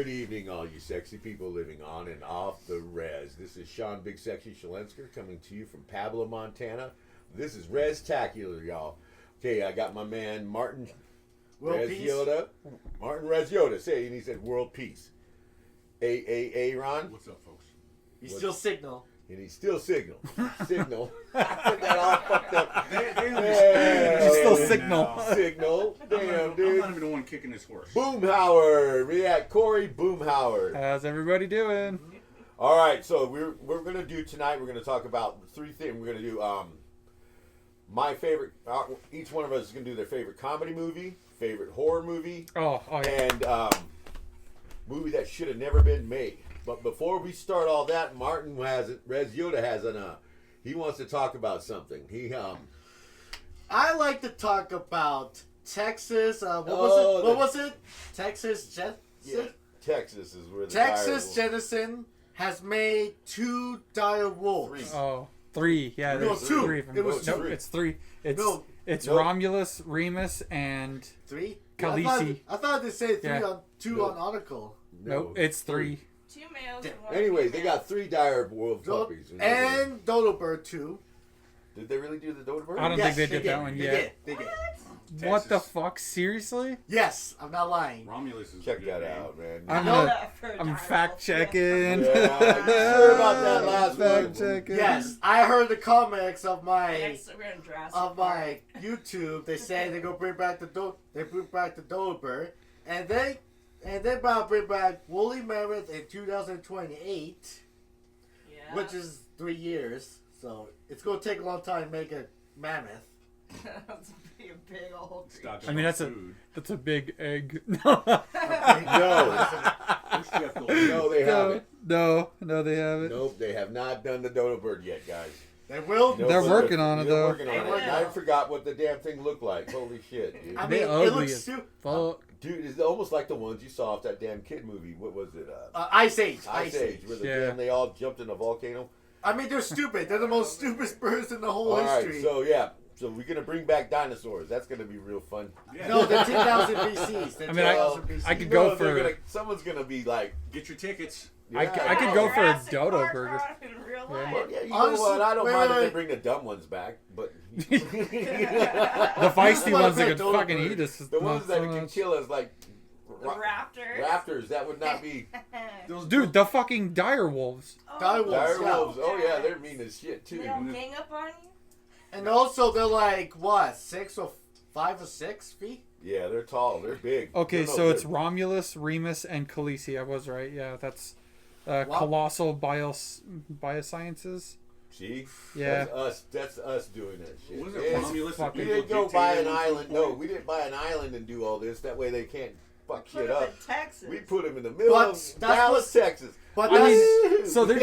Good evening, all you sexy people living on and off the res. This is Sean Big Sexy Shalensker coming to you from Pablo, Montana. This is Reztakular, y'all. Okay, I got my man Martin Rezyoda. Martin Rezyoda. Say, and he said world peace. Ron. What's up, folks? He's still Signal. And he's still Signal. Signal. I got all fucked up. He's still Signal. Signal. Damn, dude. I'm not even the one kicking this horse. Boomhauer. We got Corey Boomhauer. How's everybody doing? All right, so we're going to do tonight, we're going to talk about three things. We're going to do my favorite, each one of us is going to do their favorite comedy movie, favorite horror movie, Oh yeah. and movie that should have never been made. But before we start all that, Martin Rezyoda has he wants to talk about something. I like to talk about Texas. What was it? Texas Texas is where the Texas Jenison has made 2 dire wolves. Oh, 3. Yeah, No, there's 2. 3 of them. It was Nope, 2. it's 3. It's Nope. Romulus, Remus, and 3? Khaleesi. I thought they said 3 Yeah. on 2 on article. Nope, it's 3. 2 males and 1 Anyways, they female. got 3 dire wolf puppies. And Dodo Bird 2. Did they really do the Dodo Bird? I don't Yes, think they did that one yet. They did. What the Texas. fuck? Seriously? Yes, I'm not lying. Romulus is a Check good that name. out, man. I'm fact checking. Yeah, you sure about that last Fact one? checking. Yes, I heard the comics of my Next, we're gonna Jurassic of Park. my YouTube. They say they're gonna bring back the Dodo Bird, and they about to bring back Woolly Mammoth in 2028, Yeah. which is 3 years. So it's gonna take a long time to make a mammoth. That's a big old It's not just I mean, about that's food. a big egg. No. Who's Jeff Goldblum? No, they haven't. No, they haven't. Nope, they have not done the Dodo Bird yet, guys. They will. Nope, They're but working on it, they're though. Working on it. They will. I forgot what the damn thing looked like. Holy shit, dude. I They mean, it ugly looks as stupid. fuck. Dude, it's almost like the ones you saw off that damn kid movie. What was it? Ice Age. Ice Age, where the Yeah. damn they all jumped in a volcano. I mean, they're stupid. They're the most stupid birds in the whole All right, history. so yeah. So we're going to bring back dinosaurs. That's going to be real fun. Yeah. No, the 10,000 BCs. The I mean, 10,000 BCs. I could go they're for- someone's going to be like... Get your tickets. I yeah. could go for a Jurassic dodo Park burger. are in real life. Well, yeah, you know Honestly, what? I don't wait, mind if wait. they bring the dumb ones back, but... The This feisty is ones what I that said, could dodo fucking bird. eat us. The ones not that so can much. kill us like... The raptors. Raptors, that would not be... Those Dude, the fucking dire wolves. Dire wolves. Dire yeah. wolves. Oh yeah, they're mean as shit too. They don't gang up on you? And also, they're like, what, 5 or 6 feet? Yeah, they're tall. They're big. Okay, No, so it's they're- Romulus, Remus, and Khaleesi. I was right. Yeah, that's What? colossal biosciences. See? Yeah. That's us doing that shit. Was it It's- Romulus? fuck- that We people didn't go buy an dictated at island. one No, point? we didn't buy an island and do all this. That way they can't fuck Put shit them up. in Texas. We put them in the middle But of that's Dallas, Texas. But I that's... mean, so they're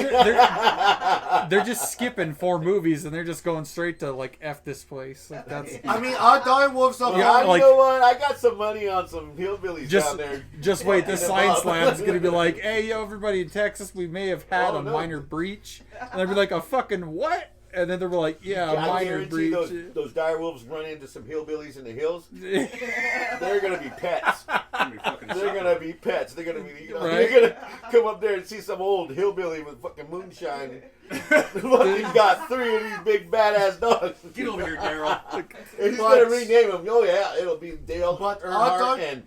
just skipping 4 movies and they're just going straight to like F this place. Like that's I mean, our dire wolves are... Yeah, You like- know what? I got some money on some hillbillies just down there. just wait. The Fucking science them up. lab's gonna be like, "Hey, yo, everybody in Texas, we may have had Oh, a no. minor breach," and they'll be like, "A fucking what?" And then they'll be like, "Yeah, a I minor guarantee breach." those dire wolves run into some hillbillies in the hills. They're gonna be pets. Gonna be fucking They're sucking. gonna be pets. They're gonna be, Right. they're gonna come up there and see some old hillbilly with fucking moonshine. Fucking got 3 of these big badass dogs. Get over here, Daryl. And he's But- gonna rename them. Oh yeah, it'll be Dale But our Earnhardt dog- and.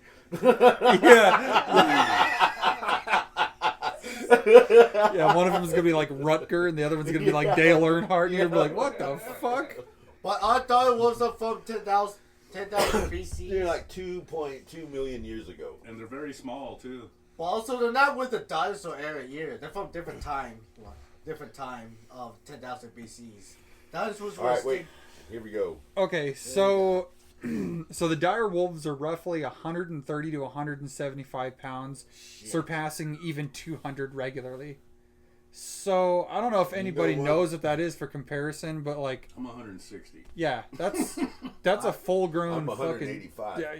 Yeah, one of them is gonna be like Rutger, and the other one's gonna be like Dale Earnhardt, and you're gonna be like, "What the fuck?" But our dire wolves are from 10,000 BC. They're like 2.2 million years ago. And they're very small, too. But also, they're not with the dinosaur era either. They're from different time of 10,000 BCs. Dinosaurs were All right, extinct. wait. Here we go. Okay, so so the dire wolves are roughly 130 to 175 pounds, surpassing even 200 regularly. So I don't know if anybody what? knows what that is for comparison, but like, I'm 160. yeah, that's a full-grown I'm fucking 185. yeah.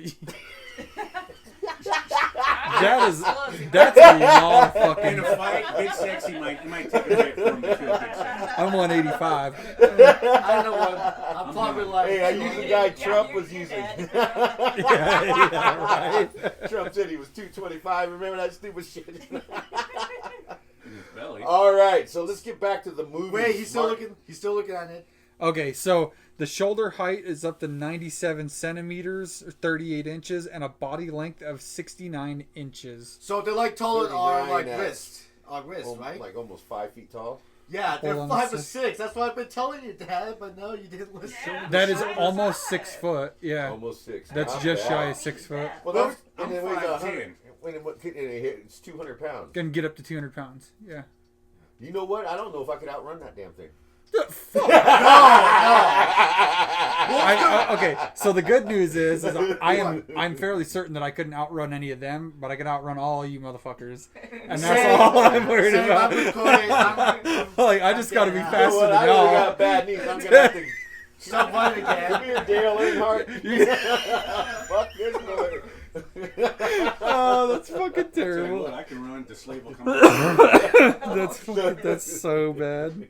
That's a lot of In fucking. a fight, Big Sexy might take a hit from the kill Big Sexy. I'm 185. I know what. I'm probably like. Hey, I used the guy Trump was you're using. dead. yeah, right. Trump said he was 225. Remember that stupid shit? In his belly. All right, so let's get back to the movie. Wait, he's still looking. He's still looking at it. Okay, so the shoulder height is up to 97 centimeters, or 38 inches, and a body length of 69 inches. So they're like taller than our 39 like at- wrist. Our wrist, right? Like almost 5 feet tall. Yeah, they're Hold on a 5 or sec. 6. That's what I've been telling you, Dad. But no, you didn't listen. Yeah. That is How was almost that? 6 foot. Yeah, Almost 6. that's Not just bad. shy of 6 foot. Well, I'm- that's, I'm and then weighs 5'10". 100. When it hit, it's 200 pounds. Can get up to 200 pounds. Yeah. You know what? I don't know if I could outrun that damn thing. Fuck. Okay, so the good news is I'm fairly certain that I couldn't outrun any of them, but I could outrun all you motherfuckers, and that's Same. all I'm worried Same, about. I'm recording. Like I just got to be You know You know faster what? than I really y'all. got bad knees. I'm gonna have to. Stop running Come again. here, Dale Earnhardt. Fuck this boy. Oh, that's fucking Tell you terrible. what, I can run. The slave will come out. That's so bad.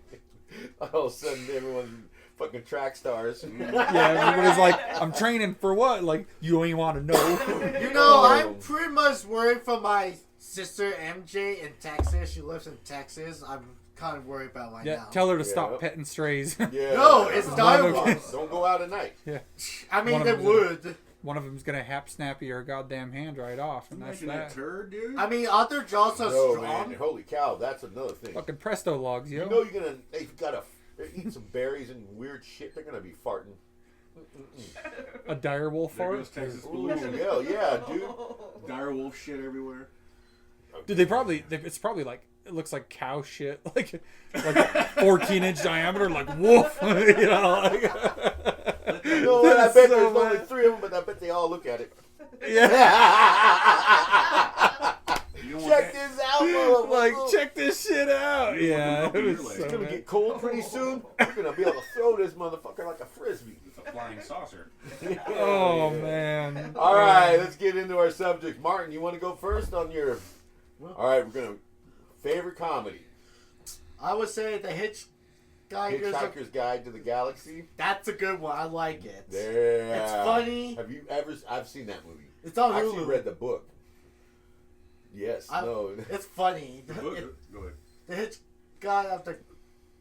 All of a sudden, everyone's fucking track stars. Yeah, everybody's like, I'm training for what? Like, you don't even want to know. You know, I'm pretty much worried for my sister MJ in Texas. She lives in Texas. I'm kind of worried about right Yeah, now. tell her to Yeah. stop petting strays. Yeah. No, it's One direwolves. Don't go out at night. I mean, One of they them would. One of them's gonna hap snappy her goddamn hand right off, and that's Imagine that that. turd, dude. I mean, other jaws are No, strong. man. Holy cow, that's another thing. Fucking presto logs, yo. You know you're gonna. They've got to eat some berries and weird shit. They're gonna be farting. A dire wolf There fart. goes Texas Ooh, pollution. yeah, dude. Dire wolf shit everywhere. Dude, it's probably like, it looks like cow shit, like 14-inch diameter, like woof. You know, like, You know what? I That's bet so there's only bad. 3 of them, but I bet they all look at it. Yeah. You don't want Check that. this out, motherfucker. Like, check this shit out. You Yeah, want them it up was in your It's so gonna bad. get cold pretty soon. We're gonna be able to throw this motherfucker like a frisbee. It's a flying saucer. Oh man. All right, let's get into our subject. Martin, you want to go first on your? All right, we're gonna favorite comedy. I would say the Hitchhiker's. Hitchhiker's Guide to the Galaxy. That's a good one. I like it. There. It's funny. Have you ever? I've seen that movie. It's on I actually Hulu. read the book. Yes. No. It's funny. Go ahead. The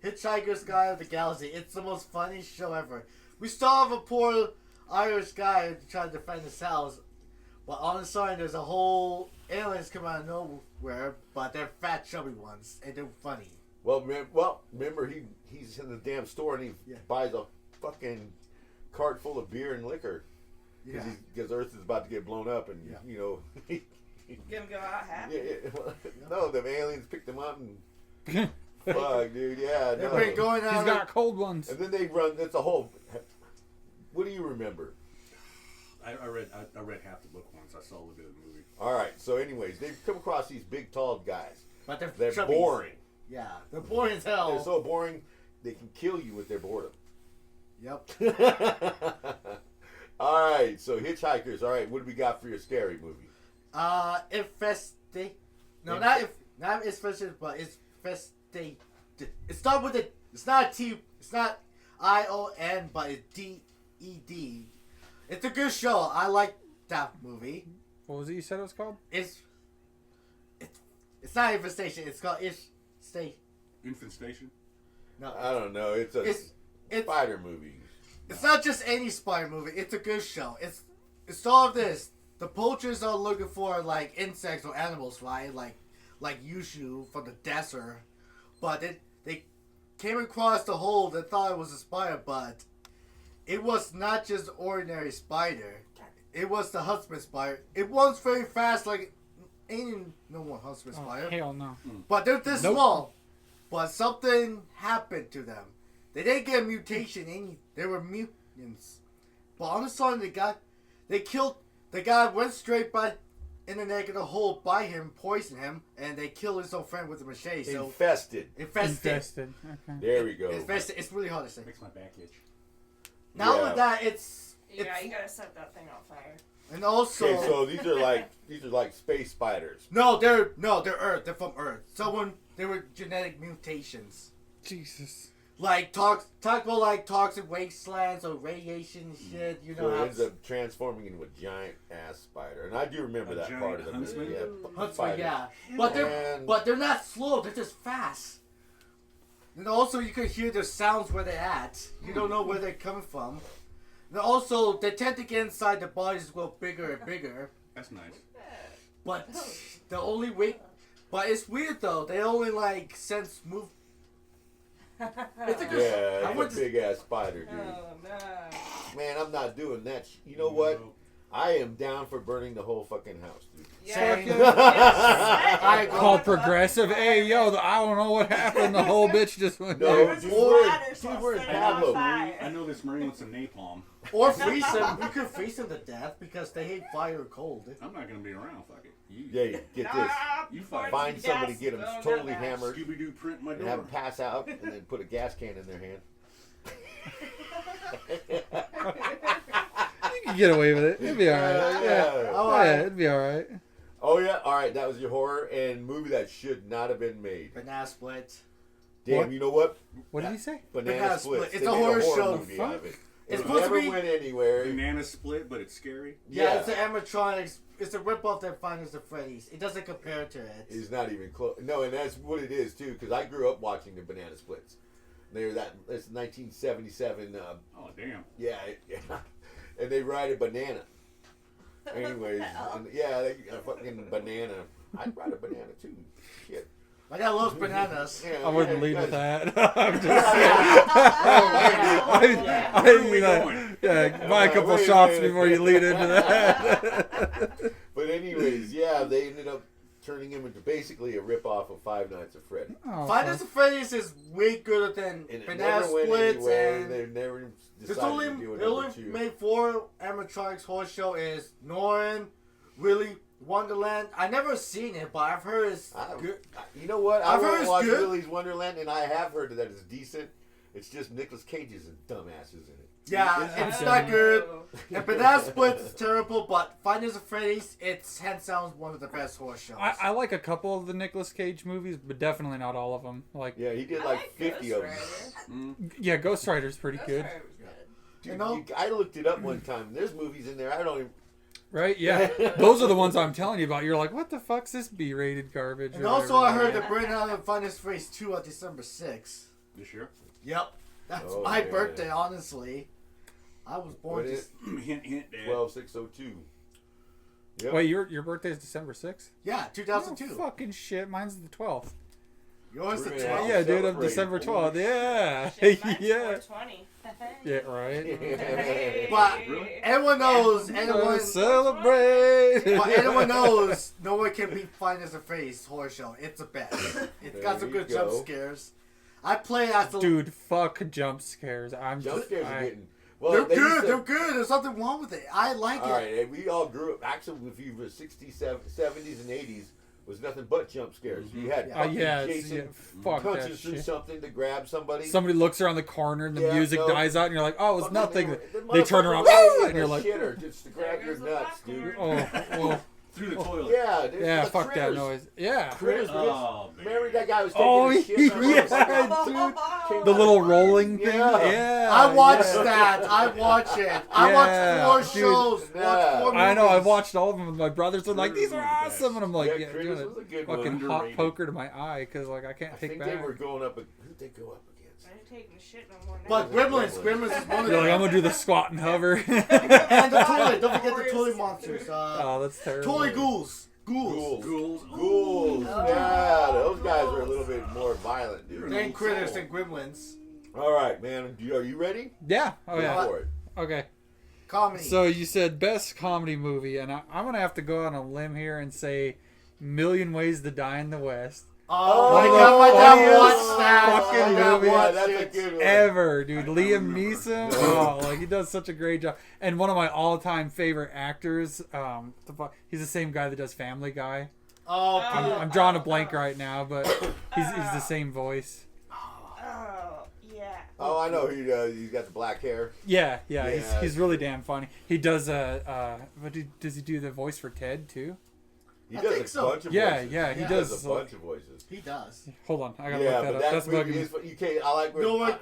Hitchhiker's Guide of the Galaxy. It's the most funny show ever. We still have a poor Irish guy trying to defend his house, but all of a sudden there's a whole aliens come out of nowhere, but they're fat, chubby ones, and they're funny. Well, remember he's in the damn store and he buys a fucking cart full of beer and liquor because Earth is about to get blown up, and you know. Gonna go out happy. No, the aliens picked them up and fuck, dude. Yeah, They've no. been going He's out. got cold ones. And then they run. That's a whole. What do you remember? I read half the book once. I saw a little bit of the movie. All right. So, anyways, they've come across these big, tall guys. But They're chubbies. boring. Yeah, they're boring as hell. They're so boring. They can kill you with their boredom. Yep. All right. So, Hitchhikers. All right. What do we got for your scary movie? Infestate. No, not infestation, but it's festate. It starts with it. It's not a T. It's not ION, but it's DED. It's a good show. I like that movie. What was it you said it was called? It's not infestation. It's called State. Infant Station. No, I don't know. It's a it's spider movie. it's not just any spider movie. It's a good show. It's all of this. The poachers are looking for like insects or animals, right? Like Yushu from the desert, but they came across the hole. They thought it was a spider, but it was not just ordinary spider. It was the husband spider. It runs very fast, like ain't no one husband Oh, spider. hell no. But they're this Nope. small. But something happened to them. They didn't get a mutation. They were mutants. But all of a sudden, they killed the guy. Went straight by in the neck of the hole by him, poisoned him, and they killed his old friend with a machete. So Infested. Infested. Okay. There we go. Infested. It's really hard to say. Makes my back itch. Not Yeah. only that, it's Yeah, you gotta set that thing on fire. And also, Okay, so these are like space spiders. no, they're Earth. They're from Earth. They were genetic mutations. Jesus. Like talk about like toxic wastelands or radiation and shit. You So know it how ends up transforming into a giant ass spider, and I do remember A that giant part of the movie. huntsman? Yeah, Huntsman, spiders. yeah. And- But they're not slow. They're just fast. And also, you can hear their sounds where they're at. You don't know where they're coming from. And also, they tend to get inside the bodies go bigger and bigger. That's nice. But the only way, but it's weird though. They only like sense move. It's a good. Yeah, I went it's a to- big ass spider, dude. Oh no. Man, I'm not doing that. You know what? I am down for burning the whole fucking house, dude. Same. I Called progressive. Hey, yo, I don't know what happened. The whole bitch just went No, down. dude, we're in Pablo. I know this marine with some napalm. Or freeze them. We could freeze them to death because they hate fire or cold. I'm not gonna be around. Fuck it. You, Yeah, get this. You fight. Find somebody, get them totally hammered, Scooby Doo print my and have them door. pass out, and then put a gas can in their hand. You can get away with it. It'd be alright. Yeah. All Yeah, right. it'd be alright. Oh yeah, all right. That was your horror and movie that should not have been made. Banana split. Damn, What? you know what? What did he say? Banana Banana Split. Split. It's They a made horror show. movie out of it. It's It supposed to never be- went anywhere. Banana split, but it's scary. Yeah, it's the animatronics. It's a ripoff that Finds the Freddy's. It doesn't compare to it. It's not even close. No, and that's what it is too. Because I grew up watching the Banana Splits. They were that. It's 1977. Oh damn. Yeah, and they ride a banana. Anyways, and yeah, they a fucking banana. I'd ride a banana too. Shit. My dad loves bananas. Yeah, I wouldn't yeah, lead with guys- that. I'm just Yeah. I Where are we that. going? Yeah, buy a couple Wait a shots minute. before you lead into that. But anyways, yeah, they ended up turning him into basically a ripoff of Five Nights at Freddy. Oh, Find the Freddy's is way gooder than And it Banana never went Splits anywhere. and They never there's decided only to do they only another two. made 4 animatronics horror show is Norrin, Willy Wonderland. I never seen it, but I've heard it's good. You know what? I've I heard won't it's watch good. Willy's Wonderland, and I have heard that it's decent. It's just Nicolas Cage's and dumbasses in it. Yeah, it's not good. And Banana Splits is terrible, but Finders of Freddy's, it's hands down one of the best horror shows. I like a couple of the Nicolas Cage movies, but definitely not all of them. Like, Yeah, he did I like 50 of them. yeah, Ghost Rider's pretty good, Dude, You know? I looked it up one time. There's movies in there. I don't even. right? Yeah, those are the ones I'm telling you about. You're like, what the fuck's this B-rated garbage? And or also, whatever. I heard they're bringing out Finders of Freddy's 2 on December 6th. This year. Yep. That's Oh, my yeah. birthday, honestly. I was born What is just... Hint, hint, Dad. 12602. Yep. Wait, your birthday is December 6th? Yeah, Oh, 2002. fucking shit, mine's the 12th. Yours the We're 12th. gonna Yeah, dude, I'm celebrate. December 12th. Yeah, yeah, 420. yeah, right. But Really? everyone knows, anyone... Celebrate. But anyone knows, no one can beat Finders of Freddy's horror show. It's the best. It's got some There good you jump go. scares. I play as the... Dude, fuck jump scares. I'm Jump just, scares are I- getting. Well, They're they used good. to- They're good. There's nothing wrong with it. I like All it. right, and we all grew up. Actually, if you were 60s, 70s, and 80s, was nothing but jump scares. You had Yeah. fucking yeah, Jason fuck that punches through shit. something to grab somebody. Somebody looks around the corner and the Yeah, music no. dies out, and you're like, oh, it's Fucking nothing. the They turn around, motherfucker "Ah!" and you're like, shitter just to grab There your goes the nuts, dude. popcorn. oh, Through the toilet. Yeah, dude, yeah, the fuck that critters. noise. Yeah. Critters. Oh, Remember man. that guy was taking Oh, a shit? yeah, dude. The little rolling thing. Yeah. Yeah. I watched yeah. that. I watch it. I Yeah, watch 4 dude. shows. Yeah. Watch 4 movies. I know. I've watched all of them with my brothers. They're like, these are Critters was the awesome, best. and I'm like, Yeah, yeah, Critters doing was a good a fucking one. hot Underrated. poker to my eye because like I can't I take think back. they were going up. Who'd they go up against? I ain't taking shit no more. But Gremlins is one of You're like, I'm them. gonna do the squat and hover. And the toilet. Don't forget the toilet monsters. Oh, that's terrible. Toilet ghouls. Ghouls. Ghouls. Ghouls. Oh. Yeah, those guys were a little bit more violent, dude. Then critters and gremlins. All right, man. Are you ready? Yeah. Oh yeah. Go for it. Okay. Comedy. So you said best comedy movie, and I'm gonna have to go on a limb here and say Million Ways to Die in the West. Oh, One my of the God, my dad funniest watched that. fucking My dad movies. watched That's a it. good one. Ever, dude. I Liam remember. Neeson. Oh, like he does such a great job. And one of my all-time favorite actors. He's the same guy that does Family Guy. Oh, I'm drawing a blank right now, but he's the same voice. Oh, yeah. Oh, I know. He's got the black hair. Yeah. Yeah. He's really damn funny. He does does he do the voice for Ted too? He I does think a so. bunch of Yeah, voices. yeah, he He does. does a bunch of voices. He does. Hold on, I gotta Yeah, look that but up. that That's bugging movie me. is. You can't. I like. No one.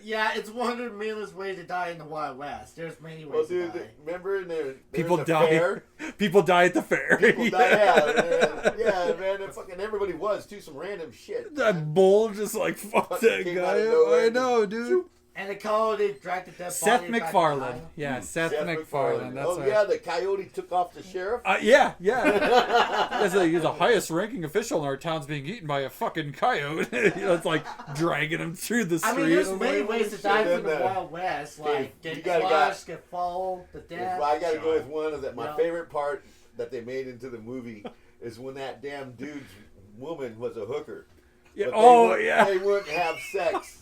Yeah, it's one of the meanest ways to die in the Wild West. There's many Well, ways dude, to die. remember in the People the die. Fair? People die at the fair. People die. Yeah, man. And fucking everybody was too. Some random shit. That bull just like fuck Fucking that came guy. out of nowhere. I know, dude. And they dragged the dead Seth body back to MacFarlane. Ohio. Yeah, Seth MacFarlane. That's oh right. yeah, the coyote took off the sheriff. Yeah. He's the highest ranking official in our town's being eaten by a fucking coyote. It's like dragging him through the street. I mean, there's I'm many like, ways to die shit, from the isn't there? Wild West. Okay, Like, you get gotta crushed, get fall, the death. I gotta go with one of my Yeah. favorite part that they made into the movie is when that damn dude's woman was a hooker. yeah. But Oh, wouldn't- yeah. They wouldn't have sex.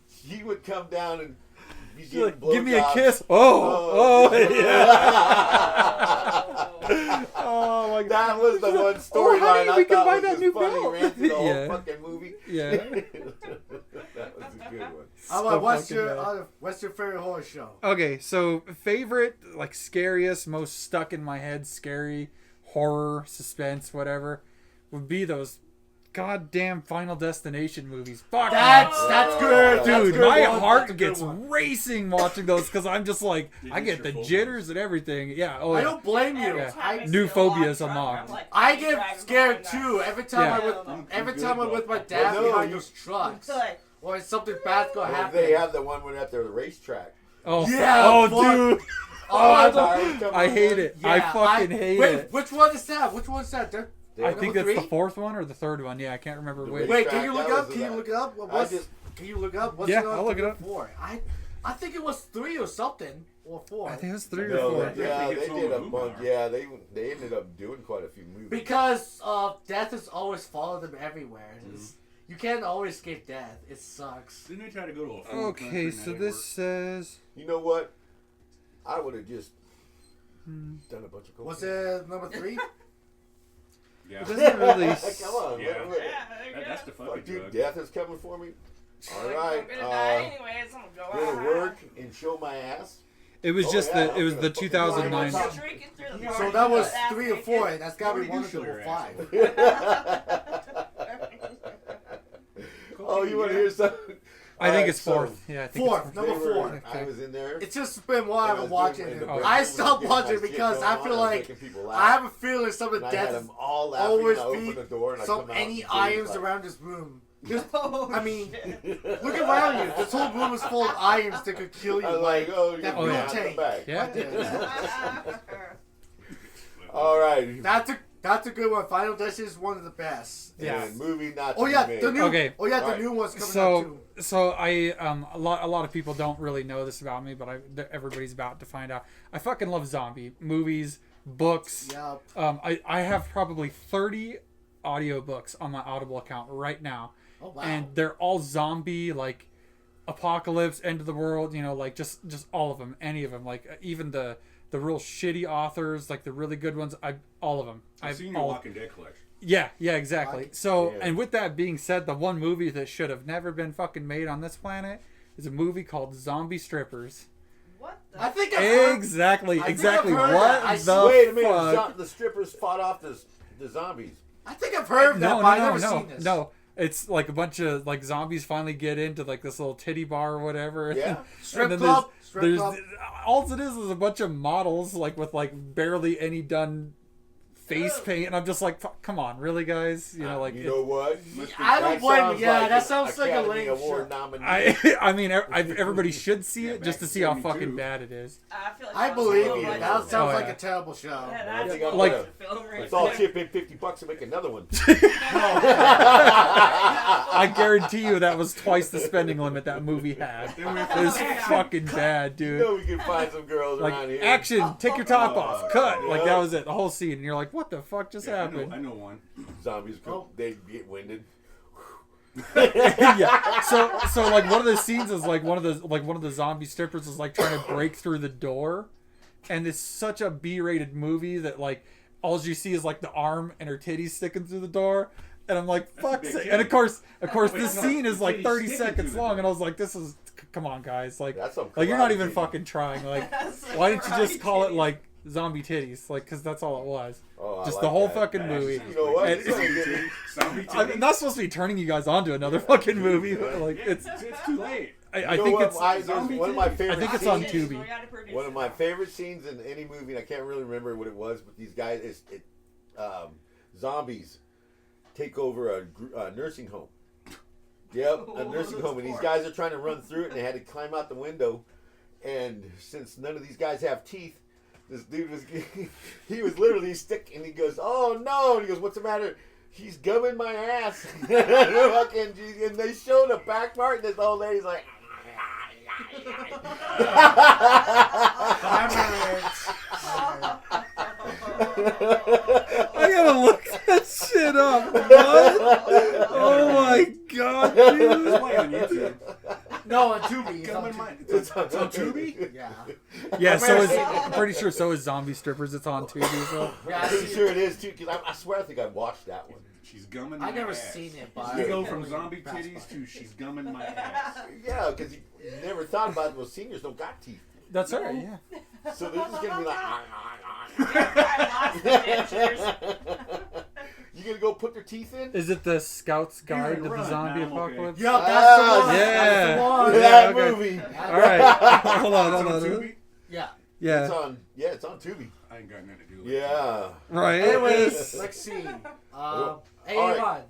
He would come down and be She's giving like, give me a blowjobs. kiss. Oh, yeah. Oh. Oh my god. That was the one Oh, storyline honey, I we can thought buy was that just new funny. belt. Ran through the whole Yeah. fucking movie. Yeah. That was a good one. How So about what's fucking your bad. what's your favorite horror show? Okay, so favorite, like scariest, most stuck in my head, scary, horror, suspense, whatever, would be those goddamn Final Destination movies. Fuck That's Oh, good, that's dude, that's good my one. That's a heart good gets one. racing watching those because I'm just like, It I is get your the phobia. jitters and everything. Yeah, oh I yeah. don't blame you. Every Yeah. time I New see a phobias log truck, unlocked. I'm like, I driving get scared behind too that. every time Yeah. every Good time I'm one. with my dad Well, no, behind you- those trucks, Good. or something bad's gonna Well, happen. they have the one when at the racetrack. Oh, Yeah, oh, fuck. dude, Oh, I don't- I hate it. I fucking hate wait, it. Which one is that? Which one is that? I think that's Number the fourth one or the third one. Yeah, I can't remember The which. Wait, can you That look up? was Can you that. look up? Can you look up? What's Yeah, it on I'll look it three up. or four? I think it was 3 or something or 4. I think it was 3 or No, 4. yeah, They they get did a some bunch. movie. Yeah, they ended up doing quite a few movies. Because death has always followed them everywhere. You can't always escape death. It sucks. Didn't they try to go to a foreign country Okay, and so that didn't this work? says. You know what? I would have just done a bunch of coke. Was it number 3? Yeah. It doesn't really. Come on, Yeah. look. Yeah, there you go. That's the fucking Fuck, dude, drug. death is coming for me. All Like, right, I'm gonna die anyways. I'm gonna go go to out. work and show my ass. It was Oh, just yeah, the. It was I'm the gonna fucking 2009. lie. Just drinking through the So party, that was ass 3 or naked. 4. And that's gotta be Why one would of you them show or your 5. Oh, you want to hear something? I think Alright, it's fourth. Yeah, I think Fourth, it's number they were- 4. I was in there. It's just been a while I've And been I was watching doing- it. and the Oh. break I room was stopped getting my watching shit because going I on, feel and was like making people laugh. I have a feeling some of And I had death them all laughing. always and I opened be the door and I some come out. any and irons like, around this room. Oh, I mean, shit. look around you. This whole room is full of irons that could kill you. I was like, oh, you're that going yeah. to tank. come back. Yeah. All right. That's a good one. Final Destination is one of the best. Yeah. And movie not to Oh yeah, be made. the new. Okay. Oh yeah, the Right. new one's coming out So too. so I a lot of people don't really know this about me, but everybody's about to find out. I fucking love zombie movies, books. Yep. I have probably 30 audiobooks on my Audible account right now. Oh wow. And they're all zombie, like apocalypse, end of the world, like just all of them, any of them, like even the real shitty authors, like the really good ones, all of them. I've seen your Walking Dead collection. Yeah, exactly. So, Yeah. and with that being said, the one movie that should have never been fucking made on this planet is a movie called Zombie Strippers. What the? I think I've heard. Exactly, I think exactly. I've heard What that. the Wait a minute. fuck? The strippers fought off the zombies. I think I've heard of that, No, but I've no, never no, seen this. no. It's like a bunch of like zombies finally get into like this little titty bar or whatever. Yeah. Strip then club. Strip there's club. all it is a bunch of models like with like barely any done face Ugh. paint, and I'm just like, come on, really, guys? You know, like You know what? I don't That blame sounds you. Yeah, like that an sounds like a Academy lame Award show. nominee. I mean, everybody should see Yeah, it just back to in see how 72. fucking bad it is. I feel like I that was believe a you. little That like- sounds Oh, like yeah. a terrible show. Yeah, I that's think what I'm like- was the film right Let's all there. chip in $50 to make another one. I guarantee you that was twice the spending limit that movie had. It was fucking bad, You dude. know we can find some girls around Like, here. action, take your top off, cut. Like, Yeah. that was it, the whole scene. And you're like, what the fuck just Yeah, happened? I know one. Zombies, Oh. they get winded. Yeah. So like one of the scenes is like one of the zombie strippers is like trying to break through the door, and it's such a B-rated movie that like all you see is like the arm and her titties sticking through the door. And I'm like, That's a fuck. big And titty. of course, Wait, this no, scene is the like titty's 30 sticking seconds to long, them. and I was like, come on, guys, like That's some you're not karate even titty. fucking trying. Like, That's why didn't you just karate call it titties. like zombie titties? Like, because that's all it was. Oh, I Just like the whole that. fucking That movie. actually You know what? And- It's gonna get me. Zombie I'm titties? not supposed to be turning you guys on to another fucking movie. But like, Yeah, it's. it's too late. I You know think what? it's. There's zombie one of my titties. favorite I think it's on scenes- Tubi. We gotta produce One of it my now. favorite scenes in any movie, and I can't really remember what it was, but these guys, zombies take over a nursing home. Yep, a Oh, nursing home, and these poor. guys are trying to run through it, and they had to climb out the window. And since none of these guys have teeth, this dude was he was literally sick, and he goes, "Oh no!" And he goes, "What's the matter?" He's gumming my ass. Fucking, and they show the back part, and this old lady's like. I gotta look that shit up. What? Oh my god, dude. It's playing on YouTube. No, on Tubi. It's Come on in Tubi. mind. It's on Tubi? Yeah. Yeah, so is I've I'm pretty sure so is Zombie Strippers. It's on Tubi. So Yeah, I'm pretty sure it is too, because I swear I think I watched that one. She's gumming I've my never ass. seen it, but We I go from definitely zombie passed titties by. to she's gumming my ass. Yeah, because you never thought about it. Well, seniors don't got teeth, that's all right. Yeah. so they're just gonna be like. Lots of pictures. You gonna go put their teeth in? Is it the Scout's Guide to the run. Zombie Nah, I'm okay. Apocalypse? Yup, that's the one. Yeah. That's the one. Yeah, that okay. movie. All right. Hold on. It's Hold on on. Tubi? Yeah. It's Yeah. it's on Tubi. I ain't got nothing to do with it. Yeah. Right. Anyways, let's see. Hey, All right. Ivan,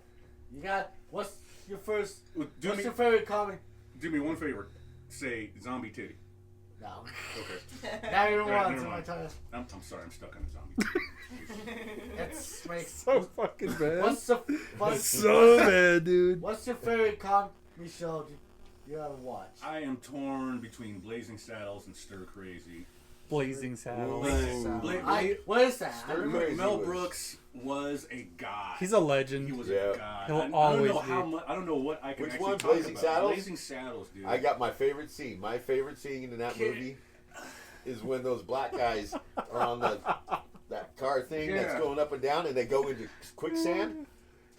you got what's your first? Well, do What's me, your favorite comic? do me one favor. Say zombie titty. No. Okay. Now you Alright, want never to my mind. time. I'm sorry. I'm stuck on the zombie titty. It's like, So fucking bad. what's So bad, dude. what's your favorite comic show you ever watched? I am torn between Blazing Saddles and Stir Crazy. Blazing Saddles. Ooh. What is that? I Stir remember- Crazy Mel was- Brooks was a god. He's a legend. He was Yeah. a god. He'll I always don't know how be. much. I don't know what I can Which actually one? talk Blazing about. Saddles? Blazing Saddles, dude. I got my favorite scene. My favorite scene in that Kid. movie is when those black guys are on that car thing that's Yeah. going up and down, and they go into quicksand,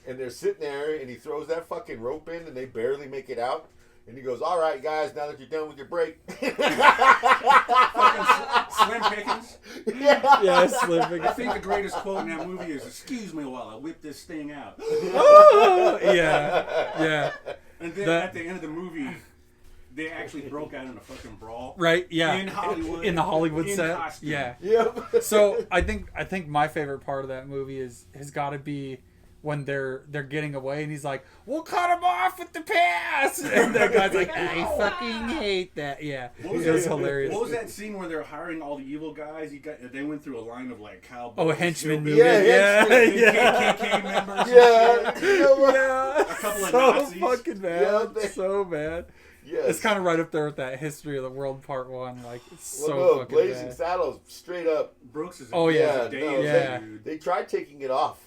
and they're sitting there, and he throws that fucking rope in, and they barely make it out. And he goes, "All right, guys, now that you're done with your break." Slim Pickens. Yeah. Yes, living. I think the greatest quote in that movie is, "Excuse me while I whip this thing out." Oh, yeah. Yeah. And then That- at the end of the movie, they actually broke out in a fucking brawl. Right. Yeah. In Hollywood. In the Hollywood In set. costume. Yeah. Yep. So I think my favorite part of that movie has got to be when they're getting away and he's like, "We'll cut him off with the pass," and that guy's like, "I fucking hate that." Yeah, What was it was that- hilarious. What was that scene where they're hiring all the evil guys? They went through a line of like cowboys. Oh, a henchman hillbillies, movie. Yeah, henchmen. yeah. KKK members. and Yeah. shit. You know what? Yeah, A couple of so Nazis. fucking bad, Yeah, they- so bad. Yes. It's kind of right up there with that History of the World Part 1. Like, it's Well, so no, fucking Blazing bad. Saddles, straight up. Brooks is. Oh, yeah. a no, Yeah. dude. They tried taking it off.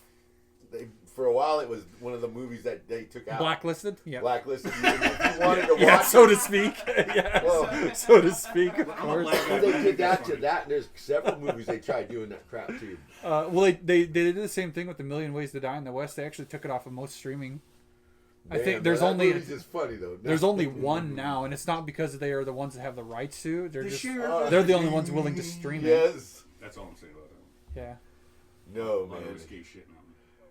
For a while, it was one of the movies that they took out. Blacklisted? Yeah. Blacklisted. If you wanted to watch Yeah, so it, to speak. Yeah, Well, so to speak, of I'm a course. black guy. they did that to that, and there's several movies they tried doing that crap too. Well, they did the same thing with The Million Ways to Die in the West. They actually took it off of most streaming. I think Man, there's that only movie's just funny though. there's only one now, and it's not because they are the ones that have the rights to. They're The just sheriff. they're the only ones willing to stream it. Yes. That's all I'm saying about that. Yeah. No A lot man. of risque shit now.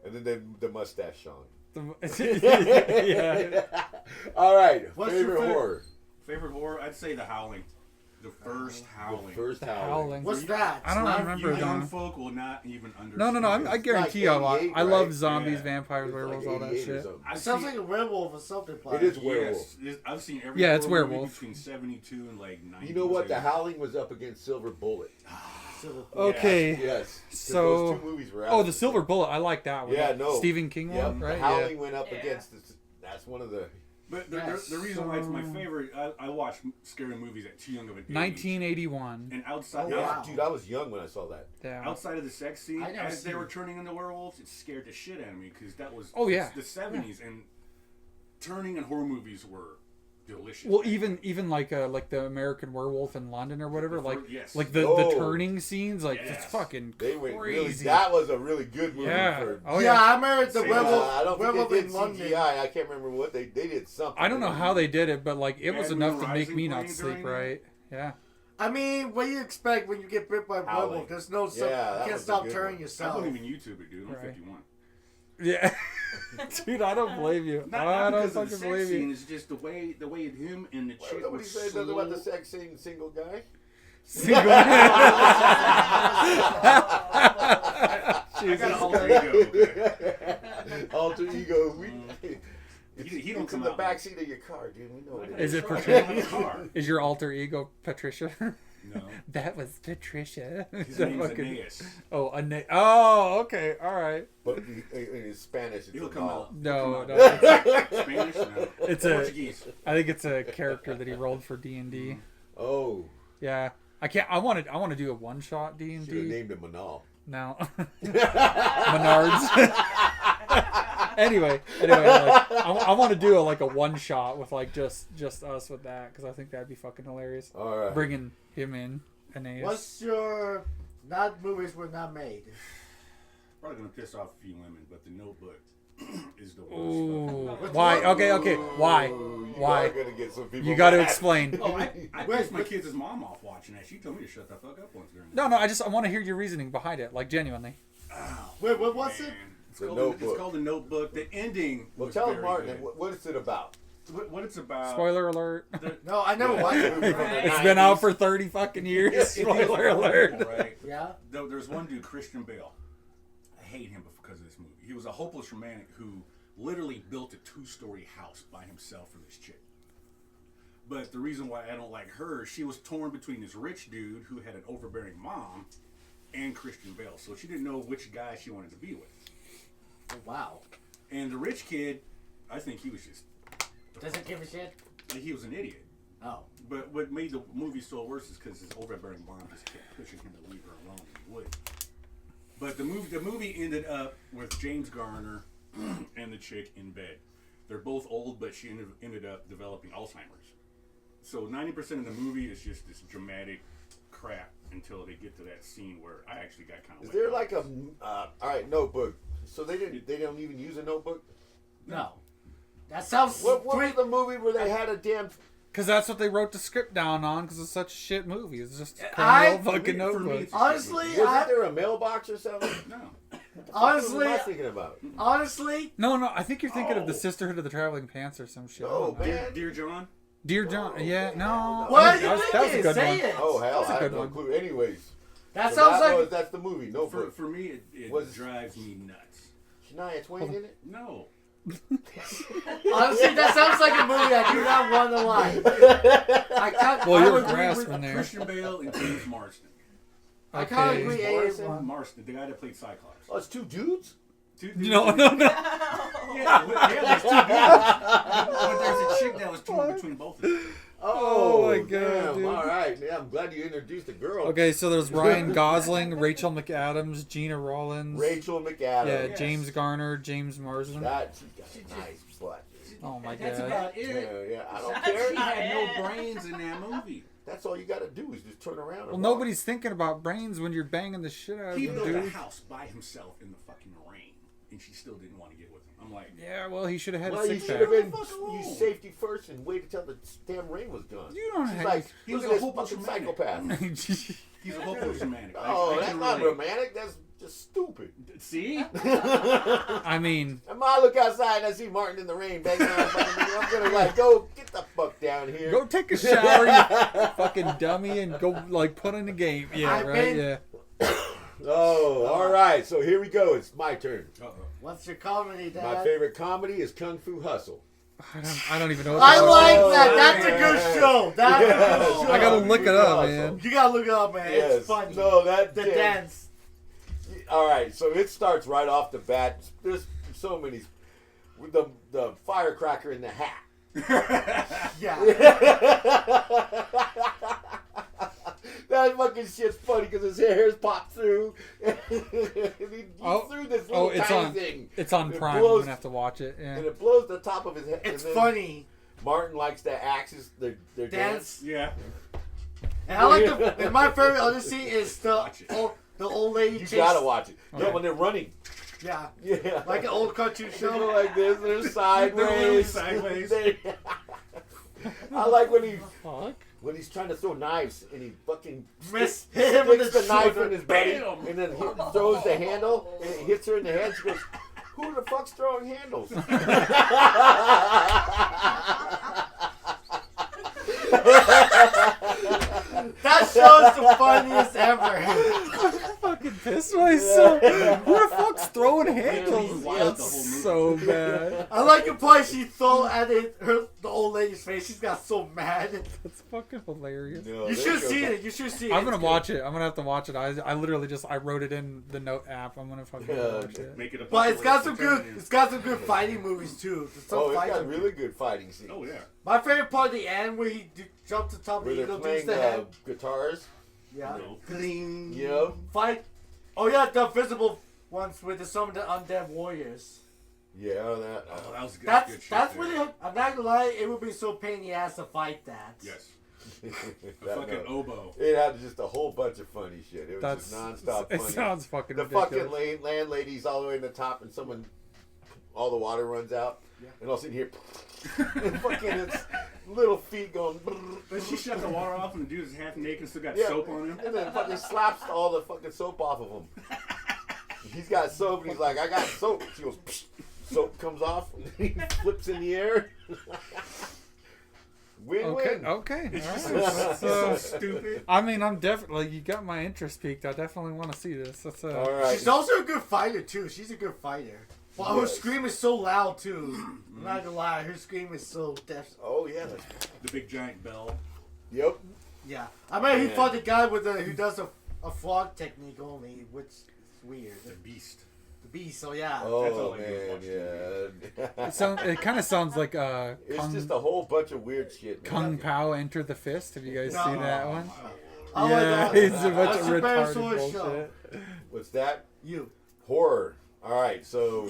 And then the mustache Sean. Yeah. All right. What's your favorite favorite- horror. Favorite horror? I'd say The Howling. The first Howling. The first The Howling. Howling. What's that? I don't Not- remember You that young one. folk will not even understand. No. I guarantee you, like 88, I love right? zombies, Yeah. vampires, It's werewolves, like all that 88 or shit. something. I've It sounds seen- like a werewolf or something. But It is werewolf. Yes, I've seen every Yeah, it's horror movie werewolf. between 72 and like 90. You know what? The Howling was up against Silver Bullet. Okay. Yes. 'Cause So- those two movies were out. Oh, the Silver Bullet. I like that one. Yeah, no. Stephen King Yep. one, right? The Yeah. Howling went up Yeah. against. That's one of the. But Yes. the reason why it's my So- favorite, I watched scary movies at too young of an age. 1981. And outside, Oh, wow. Dude, I was young when I saw that. Yeah. outside of the sex scene, I never as they seen were it. turning into werewolves, it scared the shit out of me because that was Oh, yeah. the 70s and turning in horror movies were delicious. Well, even like the American Werewolf in London or whatever, like Yes. like the Oh. turning scenes, like it's Yes. fucking They went really. crazy. That was a really good movie. Yeah. For, Oh yeah, yeah. I remember the See, werewolf. I don't think werewolf they in did London. CGI. I can't remember what they did something. I don't know how they did it, but like it was Bad enough Moon to make Rising me not playing sleep during right. Yeah. I mean, what do you expect when you get bit by a Howling. werewolf? There's no. Yeah, that you can't was a stop good turning one. I yourself. don't even YouTube it, dude. I'm Right. 51. Yeah. Dude, I don't blame you. Not I don't because of the fucking sex blame scene. you. It's just the way him and the Well, chick nobody was said nothing about the sex scene, single guy. Single. I got an alter ego. Alter ego. He don't It's come in the out. back seat of your car, dude. We know what it Is is. it Right. Patricia? Is your alter ego Patricia? No. That was Patricia. His That name's fucking- Aeneas. Oh, Oh, okay, all right. But in Spanish, it's He'll a come doll. out. No, He'll no. come out. Spanish? No. It's a- Portuguese. I think it's a character that he rolled for D&D. Oh, Yeah, I can't. I want to do a one shot should have D&D. named him Manal. No, Menards. anyway, like, I want to do a one shot with like just us with that because I think that'd be fucking hilarious. All right. Bringing him in, Aeneas. What's your not movies were not made? Probably gonna piss off a few women, but The Notebook is the worst. Ooh, fucking- why? Okay, why? You Why? are gonna get some people You got to mad. explain. Oh, I pissed my kids' mom off watching that. She told me to shut the fuck up once during. No, I want to hear your reasoning behind it, like genuinely. Oh, Wait, what was it? man. It's The called Notebook. It's called The Notebook. The ending. Well, was tell very Martin good. what is it about. What it's about. Spoiler alert. No, I never watched it. It's been out for 30 fucking years. Spoiler alert. Right. Yeah. There's one dude, Christian Bale. I hate him because of this movie. He was a hopeless romantic who literally built a 2-story house by himself for this chick. But the reason why I don't like her, she was torn between this rich dude who had an overbearing mom and Christian Bale. So she didn't know which guy she wanted to be with. Oh, wow. And the rich kid, I think he was just... Doesn't give a shit. Like, he was an idiot. Oh. But what made the movie so worse is because his overbearing mom just kept pushing him to leave her alone, and he wouldn't. But the movie ended up with James Garner and the chick in bed. They're both old, but she ended up developing Alzheimer's. So 90% of the movie is just this dramatic crap until they get to that scene where I actually got kind of. Is there like a all right Notebook? So they don't even use a notebook. No. That sounds. What was the movie where they had a damn? Because that's what they wrote the script down on. Because it's such a shit movie. It's just a I- plain old fucking for me, notebook. it's- Honestly, Wasn't there a mailbox or something? No. honestly, What am I thinking about? honestly, No, I think you're thinking of the Oh. Sisterhood of the Traveling Pants or some shit. No, I don't know. man. Dear John. Dear John. Yeah, no. what I are mean, you that was a thinking? good Say one. it. Oh hell, That's a I have good no one. clue. Anyways, That so sounds like. that's the movie. Notebook. For me, it Was- drives me nuts. Shania Twain in it. No. Honestly, that sounds like a movie I do not want to like. I can't. Well, I you're would agree grasping with- there. Christian Bale and James Marsden. I can't Okay. agree. Morrison? Marsden, the guy that played Cyclops. Oh, it's two dudes. No. Yeah, there's two dudes. But there's a chick that was torn between both of them. Oh, my God, damn. dude. All right, yeah, I'm glad you introduced a girl. Okay, so there's Ryan Gosling, Rachel McAdams, Gina Rollins. Rachel McAdams. Yeah, Yes. James Garner, James Marsden. That she got a nice butt. Oh my That's god. about Yeah, it. yeah. I don't She care. She had no brains in that movie. That's all you got to do is just turn around. Well, and nobody's thinking about brains when you're banging the shit out of He them, built a dude. house by himself in the fucking rain, and she still didn't want to get with him. I'm like, Yeah, well, he should have had Well, a you six should pack. have been Fuck alone. you safety first and waited till the damn rain was done. You don't She's have. like, He look was at a this hopeless fucking romantic. psychopath. he's a hopeless romantic. Oh, I that's can not relate. romantic. That's just stupid. See? I mean, And I look outside and I see Martin in the rain banging on fucking me. I'm gonna like, go get the fuck down here. go take a shower, you fucking dummy, and go like put in the game. Yeah, I've right. been- Yeah. Oh, all right. So here we go. It's my turn. Uh-oh. What's your comedy, Dad? My favorite comedy is Kung Fu Hustle. I don't even know. What I that was. like that. Oh, That's a yeah. good show. That's a Yes. good show. I gotta look it up, Awesome. man. You gotta look it up, man. Yes. It's funny. No, that The damn- dance. All right, so it starts right off the bat. There's so many. With the firecracker in the hat. Yeah. That fucking shit's funny because his hair's popped through. And he threw this little it's tiny on. thing. It's on It Prime. I'm blows- gonna have to watch it. Yeah. And it blows the top of his head. It's and then- funny. Martin likes the axes, their dance. Yeah. And I like and my favorite other scene is Watch it. the old lady You chase. gotta watch it. Okay. Yeah, when they're running. Yeah, Yeah. like an old cartoon They go show. like this, they're literally sideways. sideways. I like when Fuck. he's trying to throw knives and he fucking Miss hit him with sticks the the knife shoulder. in his buddy Bam! and then throws the handle and it hits her in the head. She goes, "Who the fuck's throwing handles?" That show is the funniest ever. Fucking pissed myself. Who the fuck's throwing handles? watched the That's whole movie. so bad. I like the part she throw at the old lady's face. She's got so mad. That's fucking hilarious. No, You that should shows see up. it. You should see it. I'm gonna It's watch it. I'm gonna have to watch it. I literally just I wrote it in the note app. I'm gonna fucking watch it. Make it a But it's got bucket some list good. to It's got some good fighting movies too. Some Oh, it's fighting. got really good fighting scenes. turn in. Oh yeah. My favorite part of the end where he jumped to top of Where the they're eagle, dudes playing the head. guitars. Yeah. No. Gling. Yep. Fight. Oh yeah, the visible ones with some of the undead warriors. Yeah, that. Oh, that was good. That's good shit that's there. really. I'm not gonna lie. It would be so pain in the ass to fight that. Yes. A that fucking no. oboe. It had just a whole bunch of funny shit. It was That's just nonstop It funny. sounds fucking The ridiculous. fucking landlady's all the way in the top, and all the water runs out, Yeah. and all of a sudden here, and fucking its little feet going. But she shut the water off and the dude is half naked and still got Yeah, soap on him. and then fucking slaps all the fucking soap off of him. He's got soap, and he's like, "I got soap." She goes, Psh. Soap comes off, and he flips in the air. Win-win. Okay. It's All just right. so So, stupid. I mean, I'm definitely you got my interest peaked. I definitely want to see this. That's All right. She's also a good fighter too. She's a good fighter. Well, her Yes. scream is so loud too. I'm not gonna lie, her scream is so deaf. Oh yeah. The big giant bell. Yep. Yeah, I remember he Yeah. fought the guy with who does a frog technique only, which is weird. The beast. The beast. So yeah. all Oh I do is man, watch yeah. it kind of sounds like It's Kung, just a whole bunch of weird shit. man. Kung Pao Enter the Fist. Have you guys No. seen that one? Oh my Yeah, God. it's a bunch That's of a very retarded sore bullshit. show. What's that? You. Horror. All right, so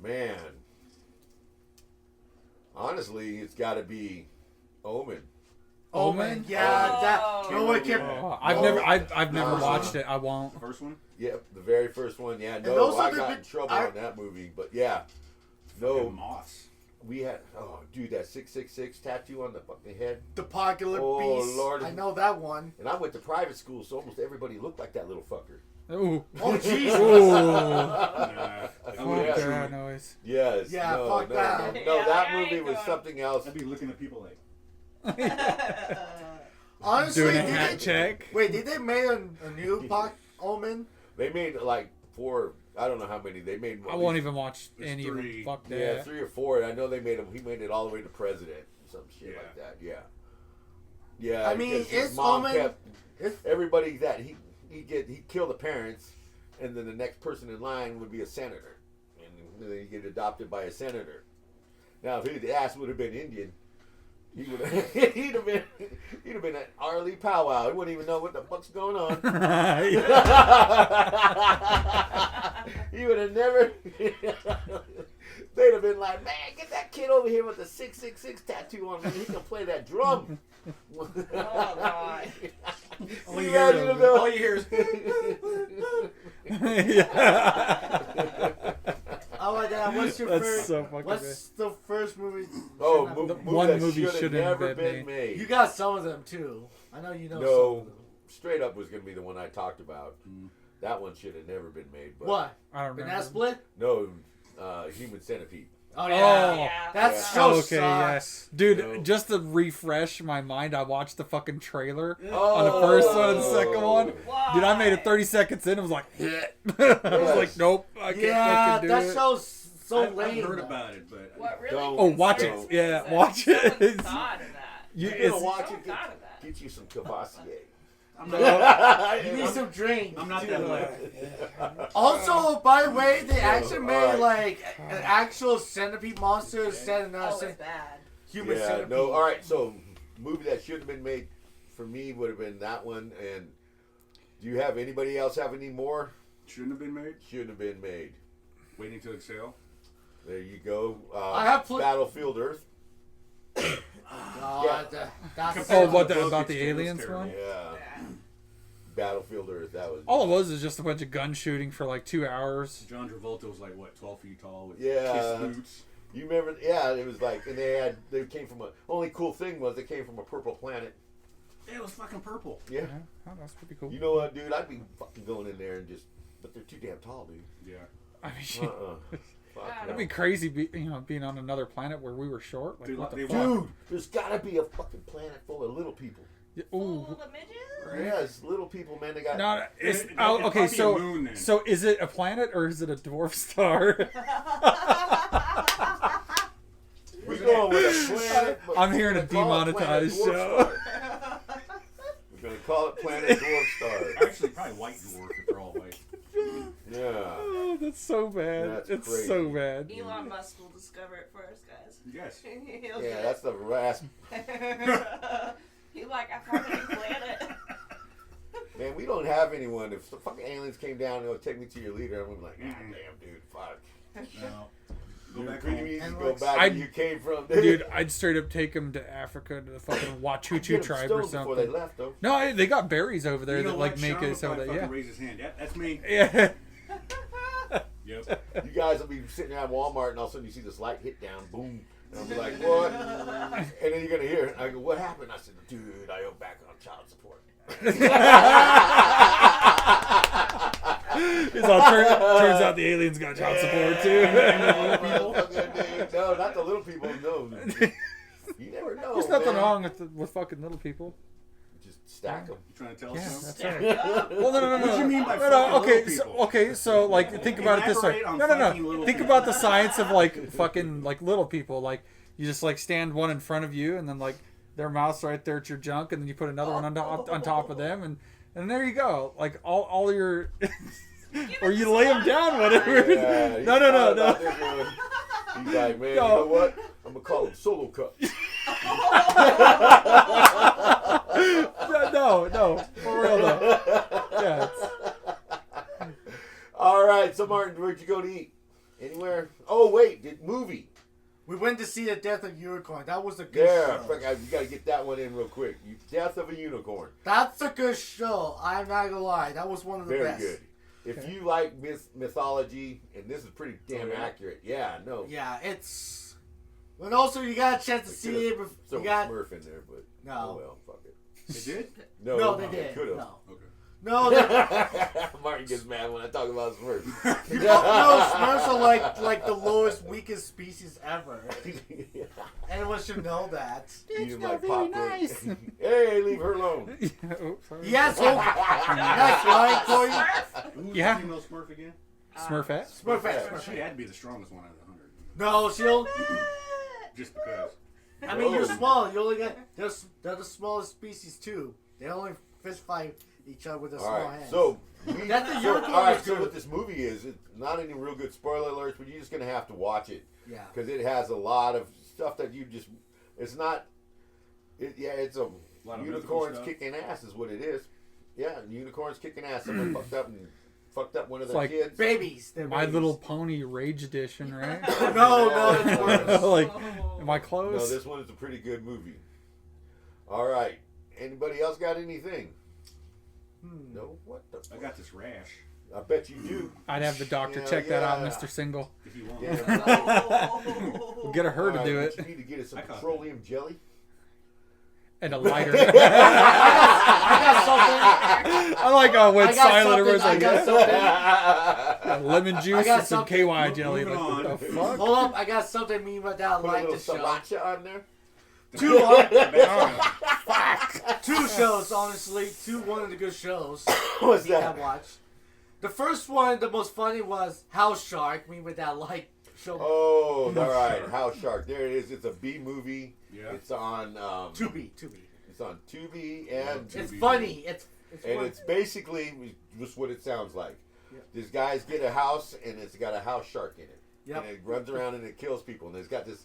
man, honestly, it's got to be Omen. Omen? Yeah, that. Oh. No one can. Oh, Oh. I've never No. watched it. I won't. First one? Yep, the very first one. Yeah, no, those are I the got big- in trouble I- on that movie, but yeah, Fucking no, moths. we had. Oh, dude, that 666 tattoo on the fucking head. The Apocalypse Oh, Beast. Lord. I know that one. And I went to private school, so almost everybody looked like that little fucker. Ooh. Oh Jesus. Ooh. Nah. Oh, Fuck yeah. that noise. Yes. Yeah, no, fuck no, that. No, Yeah, that I movie ain't was going. something else. I'd be looking at people like, Honestly, Doing a did hat they, check. wait, did they make a new Omen? They made like 4. I don't know how many they made. I won't even watch There's any of them. 3. Fuck Yeah, that. 3 or 4. I know they made him. He made it all the way to president, some shit Yeah. like that. Yeah. Yeah. I mean, because his it's mom Omen- kept It's, everybody that he'd kill the parents, and then the next person in line would be a senator, and then he'd get adopted by a senator. Now, if his ass would have been Indian, he would have he'd have been at Arlie Powwow. He wouldn't even know what the fuck's going on. He would have never. They'd have been like, man, get that kid over here with the 666 tattoo on him. He can play that drum. Oh, God. all you Imagine hear, him though. all you hear is, Yeah. oh my God, what's your That's first? so fucking What's the first movie? Oh, Shouldn't movie, have- One that movie should have shouldn't have never been been made. You got some of them too. I know you know some No, of them. Straight Up was going to be the one I talked about. That one should have never been made. But What? I don't Banana remember. Split? No, Human Centipede. Oh Oh. yeah. Yeah. That Yeah. show Okay, yeah. sucks. Dude, No. just to refresh my mind, I watched the fucking trailer Oh. on the first one and the second one. Why? Dude, I made it 30 seconds in. It was like, I was like, nope, I can't Yeah, fucking do that it. show's so I've lame. heard about it, but What really? Don't- Oh, watch it. concerns me Yeah, is that watch someone it. thought of that. You, You're gonna it's, watch Someone it. thought of that. Get you some Cavassier. I'm not, You need some drink. I'm not that way. Also, by the way, they actually made alright. like an actual centipede monster instead of not Oh, it's bad. human Yeah, centipede. no. All right, so movie that should have been made for me would have been that one. And do you have anybody else have any more? Shouldn't have been made. Shouldn't have been made. Waiting to exhale. There you go. I have Battlefield Earth. God, that's Oh, what Book, about the it's aliens terrible. one? Yeah. Battlefield Earth. That was. All it was is just a bunch of gun shooting for like 2 hours. John Travolta was like what, 12 feet tall with Yeah. kiss boots. You remember? Yeah, it was like, and they came from a. Only cool thing was they came from a purple planet. Yeah, it was fucking purple. Yeah. Yeah, oh, that's pretty cool. You know what, dude? I'd be fucking going in there and just. But they're too damn tall, dude. Yeah. I mean, Fuck That'd no. it'd be crazy, being on another planet where we were short. Like, Dude, what the they fuck? Dude, there's gotta be a fucking planet full of little people. Yeah, Full ooh. of midgets? Yeah, it's little people, man. They got. No, it's It'd oh, okay. probably be So, a moon, then. so is it a planet or is it a dwarf star? We're going with a planet. but I'm we're hearing a gonna call it Planet demonetized Dwarf show. Star. We're gonna call it Planet Dwarf Star. Actually, probably white dwarf if they're all white. Yeah. Oh, that's so bad. That's it's crazy. so bad. Elon Musk will discover it first, guys. Yes. He'll Yeah, get that's the last. it. He's like, I found a new planet. Man, we don't have anyone. If the fucking aliens came down and go take me to your leader, I'm gonna be like, God Mm-mm. damn, dude, fuck. No. Go Dude, back pretty home. easy And to go like, back I'd- where you came from, Dude, I'd straight up take him to Africa to the fucking Wachuchu Get 'em tribe stoned or before they something. left, though. No, they got berries over there You know that what? like make Sean it would so probably that fucking yeah. raise his hand. Yeah, that's me. Yeah. Yep. You guys will be sitting there at Walmart, and all of a sudden you see this light hit down, boom, and I'll be like, what? And then you're gonna hear it. I go, what happened? I said, dude, I owe back on child support. It's all turns out the aliens got child support too. No, not the little people. No, you never know. There's nothing man. wrong with fucking little people. Just stack them. You trying to tell Yeah, us something? that's right. Well, no. What do you mean by no, fucking okay, little so, people? okay, so like think about it this way. Elaborate on No. fucking little Think people. about the science of like fucking like little people. Like you just like stand one in front of you, and then like their mouth's right there at your junk, and then you put another one on top of them, and there you go. Like all your. Or you lay them down, whatever. Yeah, No. He's like, man, you No. know what? I'm gonna call him Solo Cup. No, for real though. Yeah, All right, so Martin, where'd you go to eat? Anywhere? Oh wait, movie. We went to see The Death of Unicorn. That was a good There, show. you gotta get that one in real quick. Death of a Unicorn. That's a good show. I'm not gonna lie. That was one of the Very best. good. If Okay. you like mythology, and this is pretty damn Oh, yeah? accurate. Yeah, no. Yeah, it's. But also, you got a chance to see it. So You got Smurf in there, but No. oh well, fuck it. They did? no, they did. Could have. No, Okay. no, Martin gets mad when I talk about Smurf. no. Smurfs are like the lowest, weakest species ever. Anyone should know that. Eat him like very popcorn. nice. Hey, leave her alone. Oops, sorry. Yes, that's right, Corey. Who's Yeah. the female Smurf again? Smurfette. Smurfette. She had to be the strongest one out of the 100. No, she'll. Just because. I mean, you're Whoa. small. You only got. They're the smallest species too. They only fist fight each other with their All small right, hands. so That's the all unicorn right. is So good. what this movie is, it's not any real good spoiler alerts, but you're just gonna have to watch it Yeah. because it has a lot of stuff that you just. It's not. It's a lot of unicorns mythical stuff. kicking ass is what it is. Yeah, unicorns kicking ass. Someone fucked up one of It's their like kids. Babies. They're My babies. Little Pony Rage Edition, right? No, it's worse. Like, Oh. am I No, close? this one is a pretty good movie. All right. Anybody else got anything? No. What the? I got this rash. I bet you do. I'd have the doctor Yeah, check that out, yeah. Mr. Single. If you want. Yeah. We'll get her to All do right, it. but you need to get us some I caught petroleum jelly. And a lighter. I got something. I like how when I got silent everyone's something, like, I got yeah. something. Lemon I juice got and some something. KY jelly. Moving Like, what on. the fuck? Hold up, I got something mean about that. I Put a like little the show. sriracha on there. Two shows, honestly. One of the good shows. What's me and that? I watched. The first one, the most funny was House Shark. Me with that light show. Oh, all right. House Shark. There it is. It's a B movie. Yeah. It's on. Tubi. It's on Tubi and It's Tubi. funny. It's and funny. it's basically just what it sounds like. Yeah. These guys get a house and it's got a house shark in it. Yep. And it runs around and it kills people. And it's got this.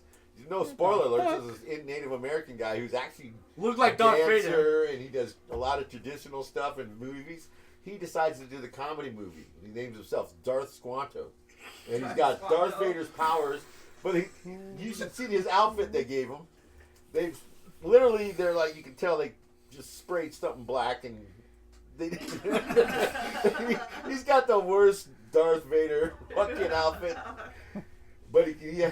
No spoiler alert. There's this Native American guy who's actually Look like a Darth Vader. dancer and he does a lot of traditional stuff in movies. He decides to do the comedy movie. He names himself Darth Squanto. And he's got Darth Vader's powers. But you should see his outfit they gave him. literally, they're like, you can tell they just sprayed something black and they. He's got the worst Darth Vader fucking outfit, but he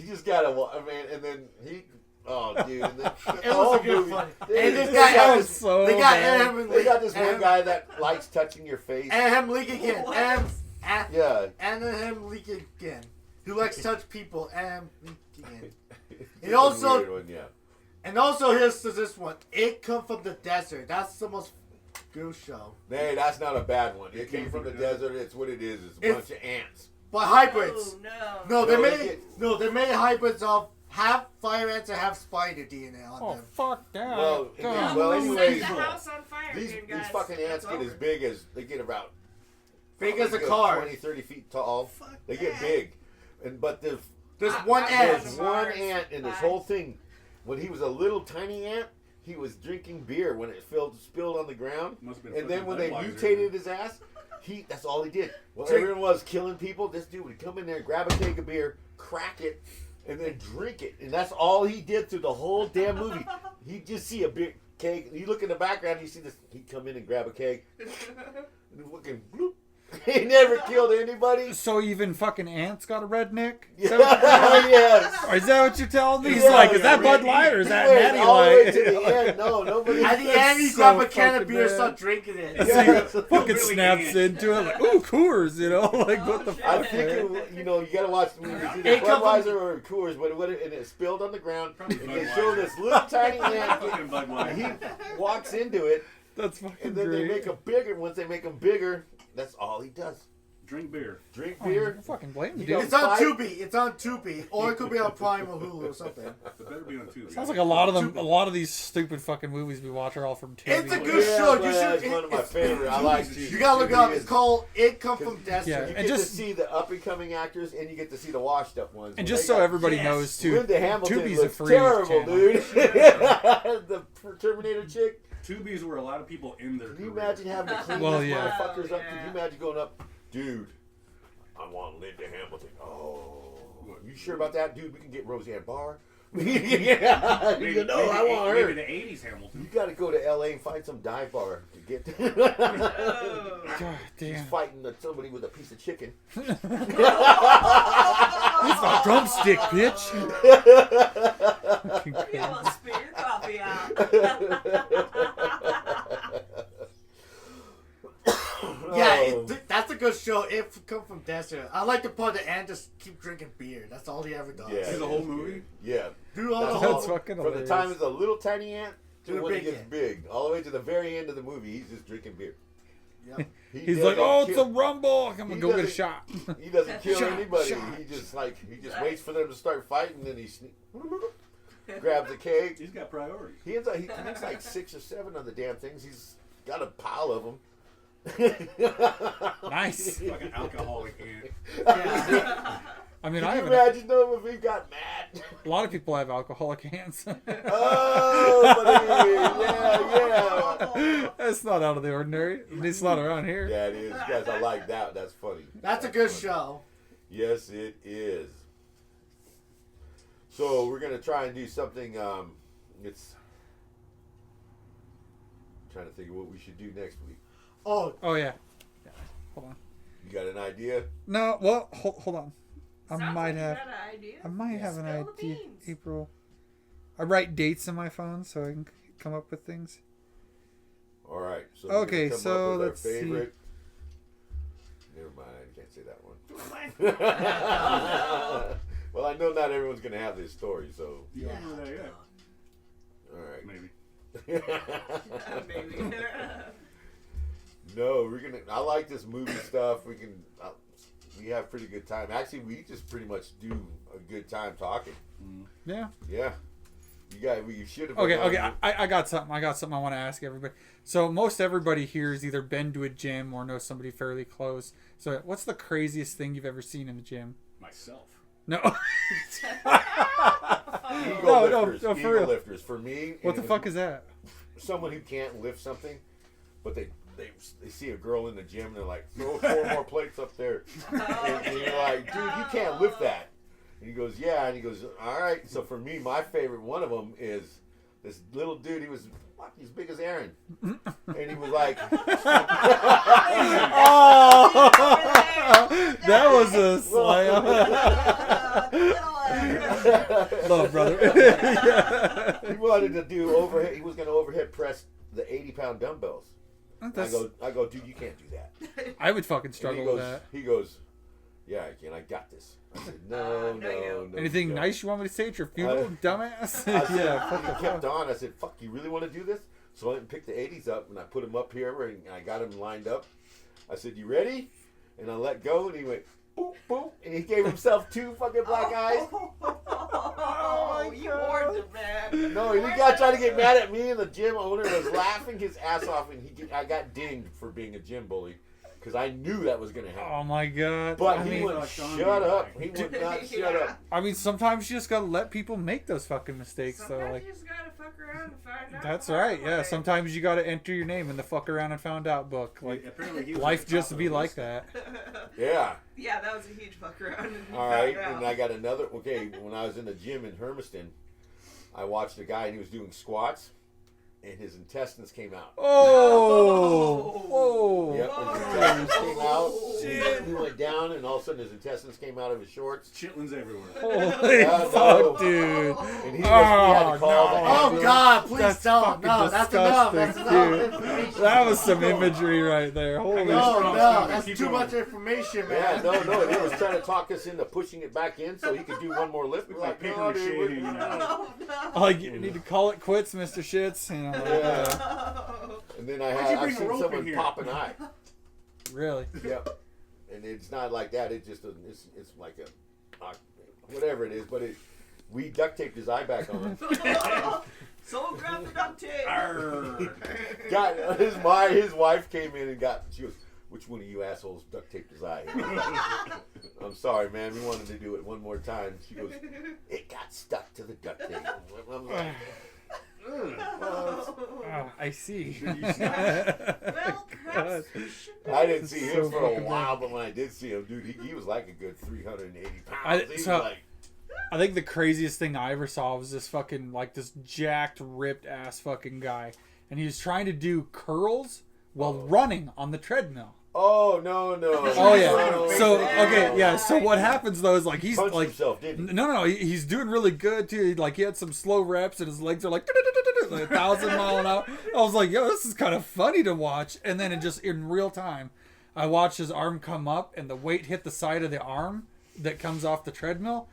just got a man, and then he. Oh, dude! And then, It was a good funny. And this they guy got has this- so they got bad. him and They got this one guy that likes touching your face. and him leak again. And Yeah. and then him leak again. Who likes to touch people and leak again. It's And also- a weird one, yeah. And also here's to this one. It come from the desert. That's the most good show. Hey, that's not a bad one. It came from the desert. It's what it is. It's a bunch of ants. But hybrids. Oh, no. No, they No, they made get- no, they made hybrids of half fire ants and half spider DNA on Oh them. fuck that! Well, God. well, Set anyways, the house on fire These again, guys. fucking ants That's get as over. big as they get about Big as a good car. 20, 30 feet tall. Fuck They get that. big, but There's one ant. there's one ant in this whole thing. When he was a little tiny ant, he was drinking beer when it spilled on the ground. Must have been And then fucking when they Budweiser. mutated his ass, that's all he did. Well, Drink- everyone was killing people. This dude would come in there, grab a keg of beer, crack it, and then drink it. And that's all he did through the whole damn movie. He'd just see a big keg. You look in the background, you see this. He'd come in and grab a keg. And fucking bloop. He never killed anybody. So even fucking ants got a redneck? Yeah, yes. Or is that what you're telling me? He's Yeah, like, is yeah, that Bud Randy. Light or is that He went Natty all the way Light? to the end. No, nobody. At the end, he so grabbed a can of fucking beer and bad. started drinking it. Yeah. Fucking Really snaps can't. into it like, ooh, Coors, you know? Like, what the shit. I fuck, think man? you gotta watch the movie. It's either It come from- Budweiser or Coors, but and it spilled on the ground. Probably And they Budweiser. show this little tiny ant. Fucking Budweiser. He walks into it, That's fucking and then great. they make him bigger. Once they make him bigger, that's all he does. Drink beer. Drink Oh, beer. I fucking blame you, You dude. don't- It's on Fight. Tubi. It's on Tubi, or it could be on Prime or Hulu or something. It better be on Tuesday. Sounds like a lot of them. A lot of these stupid fucking movies we watch are all from TV. It's a good show. You That's should. one of my it's- favorite. I like to. You gotta look it up. It's called "It Come From Yeah, Desert." You and get just- to see the up and coming actors, and you get to see the washed up ones. And When just they so got- everybody Yes. knows too, Linda Hamilton Tubi's a looks free terrible, channel. dude. The Terminator chick. Tubi is where a lot of people end their Can you career. imagine having to clean Well, these yeah. motherfuckers up? Can Yeah. you imagine going up, dude? I want Linda Hamilton. Oh, you sure about that, dude? We can get Roseanne Barr. Yeah, you go, no, I want Maybe her. the 80s Hamilton. You got to go to LA and find some dive bar to get. Oh. God She's damn. fighting somebody with a piece of chicken. It's not drumstick, bitch. Fucking You crap. almost spit your coffee out. Yeah, Oh. that's a good show. It Come From Desert. I like the part that Ant just keep drinking beer. That's all he ever does. Yeah, See the whole movie? Yeah. Do all the That's whole. That's fucking From the hilarious. time it's a little tiny ant To to the when he big gets ant. big, all the way to the very end of the movie, he's just drinking beer. Yep. He's like, doesn't oh, it's a kill- rumble. I'm gonna He go get a doesn't- shot. He doesn't kill Shot, anybody. shot. He just waits for them to start fighting, then he grabs a keg. He's got priorities. He drinks like 6 or 7 of the damn things. He's got a pile of them. Nice. Fucking alcoholic ant. Yeah. I mean, I Can you haven't. imagine though if he got mad? A lot of people have alcoholic hands. Oh, buddy. Yeah. That's not out of the ordinary. It's not around here. Yeah, it is. Guys, I like that. That's funny. That's a good funny. show. Yes, it is. So we're gonna try and do something. It's trying to think of what we should do next week. Oh, Oh yeah. Hold on. You got an idea? No. Well, hold on. I Sounds might like you have. got an idea. I might have an Spill the idea. beans. April. I write dates in my phone so I can come up with things. All right. So Okay, we're gonna come so up with let's our see. favorite. Never mind. I can't say that one. Well, I know not everyone's gonna have this story, so You don't know that yet. all right. Maybe. Maybe. No, we're gonna. I like this movie stuff. We can. We have pretty good time. Actually, we just pretty much do a good time talking. Yeah. Yeah. We should have. Okay. I got something. I want to ask everybody. So most everybody here has either been to a gym or knows somebody fairly close. So what's the craziest thing you've ever seen in the gym? Myself. No. Ego No, lifters. no, for Ego real. lifters. For me. What the fuck is that? Someone who can't lift something, but they see a girl in the gym and they're like, throw 4 more plates up there, and you're like, dude, you can't lift that. And he goes, yeah, and he goes, all right. So for me, my favorite one of them is This little dude, he was as big as Aaron, and he was like, Oh, that was a slam. Love, brother. Yeah. he wanted to do overhead. He was going to overhead press the 80-pound dumbbells. That's- I go, dude, you can't do that. I would fucking And struggle he goes, with that. He goes, yeah, I can. I got this. I said, no. Anything you don't." nice you want me to say at your funeral, dumbass? I said, Yeah, fuck he the kept fuck. on. I said, fuck, you really want to do this? So I went and picked the 80s up, and I put them up here, and I got him lined up. I said, you ready? And I let go, and he went, boop, boop, and he gave himself 2 fucking black eyes. Oh, you warned him, man. No, he got trying to get mad at me, and the gym owner was laughing his ass off, and I got dinged for being a gym bully because I knew that was going to happen. Oh my god. But I he mean, wouldn't shut up. He would not shut up. I mean, sometimes you just gotta let people make those fucking mistakes. So Sometimes like, you just gotta fuck around and find out. that's the right. hard Yeah, way. sometimes you gotta enter your name in the fuck around and found out book. Like, Apparently he was life at the top just of be the like list. that. Yeah. Yeah, that was a huge fuck around. And All right. found out. And I got another. Okay, when I was in the gym in Hermiston, I watched a guy, and he was doing squats, and his intestines came out. Oh, whoa. Yep, his intestines came out. He went down, and all of a sudden his intestines came out of his shorts. Chitlins everywhere. Holy Yeah, fuck, no. dude. And he had to call the no. Oh ambulance. God, please That's don't. fucking No, that's enough. That's disgusting, enough. dude. information. That was some imagery right there. Holy No, shit. no, that's Keep too going. much information, Yeah, man. no, he was trying to talk us into pushing it back in so he could do one more lift. We're like, Paper no, mache dude. hanging we're- out. Oh, no. Like, you need to call it quits, Mr. Shits. You know, like, Yeah. And then Why'd you I've bring a seen rope someone in here? pop an eye. really. Yep. And it's not like that. It's just it's like a whatever it is. But we duct taped his eye back on. Someone grab the duct tape. Arr. Got his wife came in and she goes, which one of you assholes duct taped his eye? I'm sorry, man. We wanted to do it one more time. She goes, it got stuck to the duct tape. I'm like, I see. Well, perhaps we should. I didn't see him So for a fucking while, but when I did see him, dude, he was like a good 380 pounds. I- He was so- like, I think the craziest thing I ever saw was this fucking, like, this jacked, ripped ass fucking guy. And he was trying to do curls while running on the treadmill. oh, no. Oh, yeah. No, So, no. okay, yeah. So what happens, though, is, like, he's, Punched like... himself, didn't he? No, he's doing really good, too. Like, he had some slow reps, and his legs are like 1,000 mile an hour. I was like, yo, this is kind of funny to watch. And then it just, in real time, I watched his arm come up, and the weight hit the side of the arm that comes off the treadmill.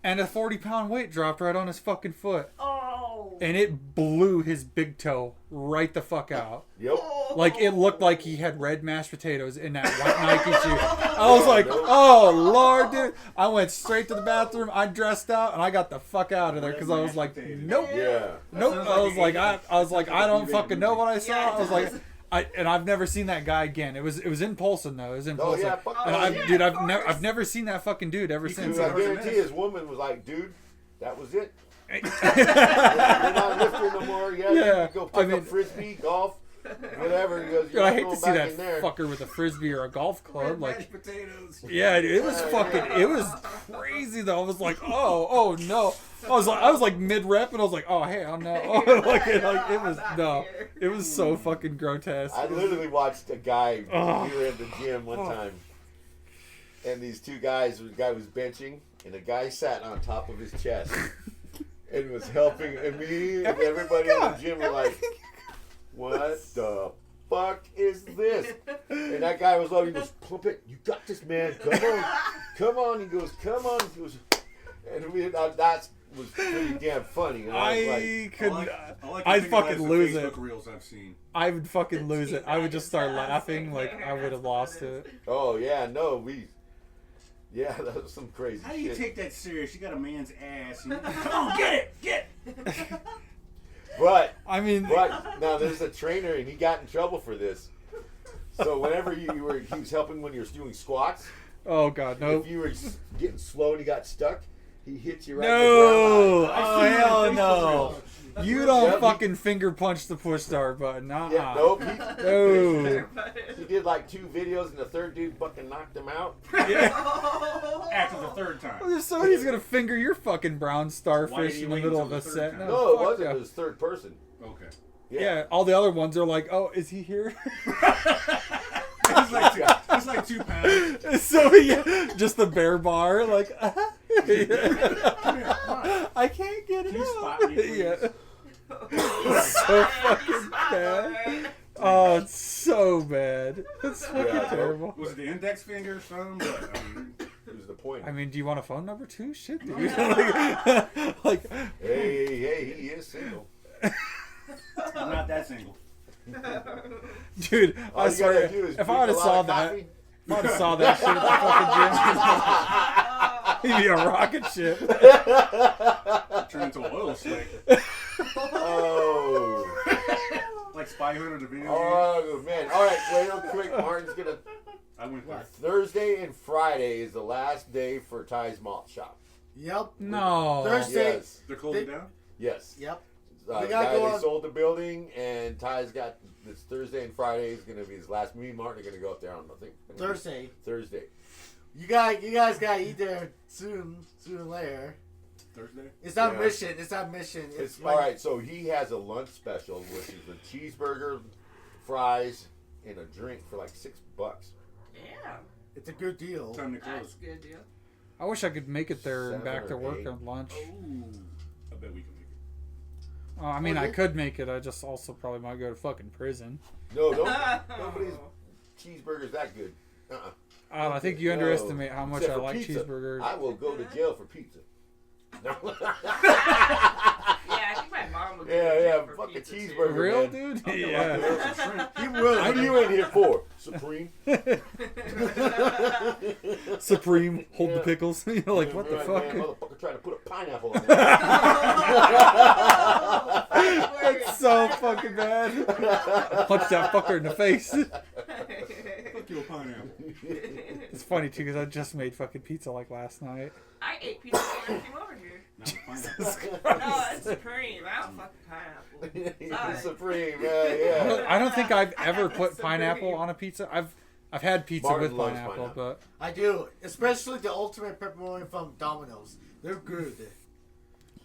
And a 40-pound weight dropped right on his fucking foot. Oh. And it blew his big toe right the fuck out. Yep. Like, it looked like he had red mashed potatoes in that white Nike shoe. I was like, oh, Lord, dude. I went straight to the bathroom. I dressed out, and I got the fuck out of there because I was like, nope. Yeah. Nope. sounds I was like like, I was like, I don't fucking know what I saw. Yeah, it I was like, does. and I've never seen that guy again. It was in Polson though. It was in Oh, Polson. yeah. Fuck And no. yeah, dude, of I've course. never seen that fucking dude ever since. Dude, I That was a guarantee mess. his woman was like, dude, that was it. You're not lifting no more. Yeah, Yeah, you go I pick mean- up frisbee, golf, whatever. He goes, Dude, you're I not hate to going see back that in there. fucker with a frisbee or a golf club. Like, Mashed potatoes. yeah, dude, it was fucking. It was crazy though. I was like, oh no. I was like mid rep, and I was like, oh hell no. like it was no. It was so fucking grotesque. I literally watched a guy. Oh. We were at the gym one time, and these two guys. The guy was benching, and the guy sat on top of his chest and was helping. And me and everybody in the gym were like, "What the fuck is this?" And that guy was like, "He goes, plump it. You got this, man. Come on." He goes, "Come on." He goes, and that was pretty damn funny. And I was like, I could. I'd I'd fucking lose it. Facebook reels I've seen. I would fucking lose it. I would just start laughing. Like I would have lost it. "Oh yeah, no, yeah, that was some crazy How do you shit." take that serious? You got a man's ass. And you, come on, get it. But I mean, now there's a trainer, and he got in trouble for this. So whenever he was helping when you were doing squats. oh god, no. If you were getting slow and you got stuck, he hit you right No! in the ground. Oh I've seen hell that no! Facebook You don't Yep. fucking finger punch the push start button. Nah. Yeah, nope. No. He did like 2 videos, and the third dude fucking knocked him out. Yeah. After the third time. There's Somebody's gonna finger your fucking brown starfish in the wait middle until of a the set. third time? No, it fuck wasn't. yeah. It was third person. Okay. Yeah, all the other ones are like, oh, is he here? It's like 2 pounds. So yeah, just the bear bar, like, Come here, come on. I can't get it Can you out. spot me, please? Yeah. So fucking bad. Oh, it's so bad. It's fucking Yeah. terrible. Was it the index finger or something? But, I mean, It was the point. I mean, do you want a phone number too? Shit, dude. like, Hey, he is single. I'm not that single. dude, All I you swear, gotta do is if drink I would a have lot saw of that, coffee. if I would have saw that shit at the fucking gym, he'd be a rocket ship. Turn into an oil slick. Oh. Like Spy Hunter the video game. Oh, man. All right, real quick. Martin's going to... I went there. Thursday and Friday is the last day for Ty's Malt Shop. Yep. No. Thursday. Yes. They're closing They- down? Yes. Yep. The We gotta guy, go they on- sold the building, and Ty's got this Thursday and Friday is going to be his last. Me and Martin are going to go up there on, I think, Thursday. Thursday. You guys gotta eat there soon or later. Thursday? It's not Yeah. mission. It's not mission. It's like, all right. So he has a lunch special, which is a cheeseburger, fries, and a drink for like $6. Yeah, It's a good deal. Time to that's close. a good deal. I wish I could make it there and 7 back to or work 8. on lunch. Ooh. I bet we can make it. I mean, Oh, I yeah. could make it. I just also probably might go to fucking prison. No, nobody's cheeseburger's that good. I think you No. underestimate how much Except I for like pizza. cheeseburgers. I will go to jail for pizza. No. Yeah, I think my mom would. Yeah, for fucking pizza, too. cheeseburger. Real, man. dude? I'll get Yeah. like some shrimp. He would. What are you in here for? Supreme? Supreme, hold the Yeah. pickles. You're like, what the Right, fuck? Man, motherfucker trying to put a pineapple on it. That's so fucking bad. Punch that fucker in the face. Fuck you a pineapple. It's funny too because I just made fucking pizza like last night. I ate pizza before I came over here. Not a pineapple. No, it's supreme. I don't fucking pineapple. Sorry. Supreme, I yeah. don't think I've ever put pineapple on a pizza. I've had pizza Martin with loves pineapple, pineapple. but I do, especially the ultimate pepperoni from Domino's. They're good.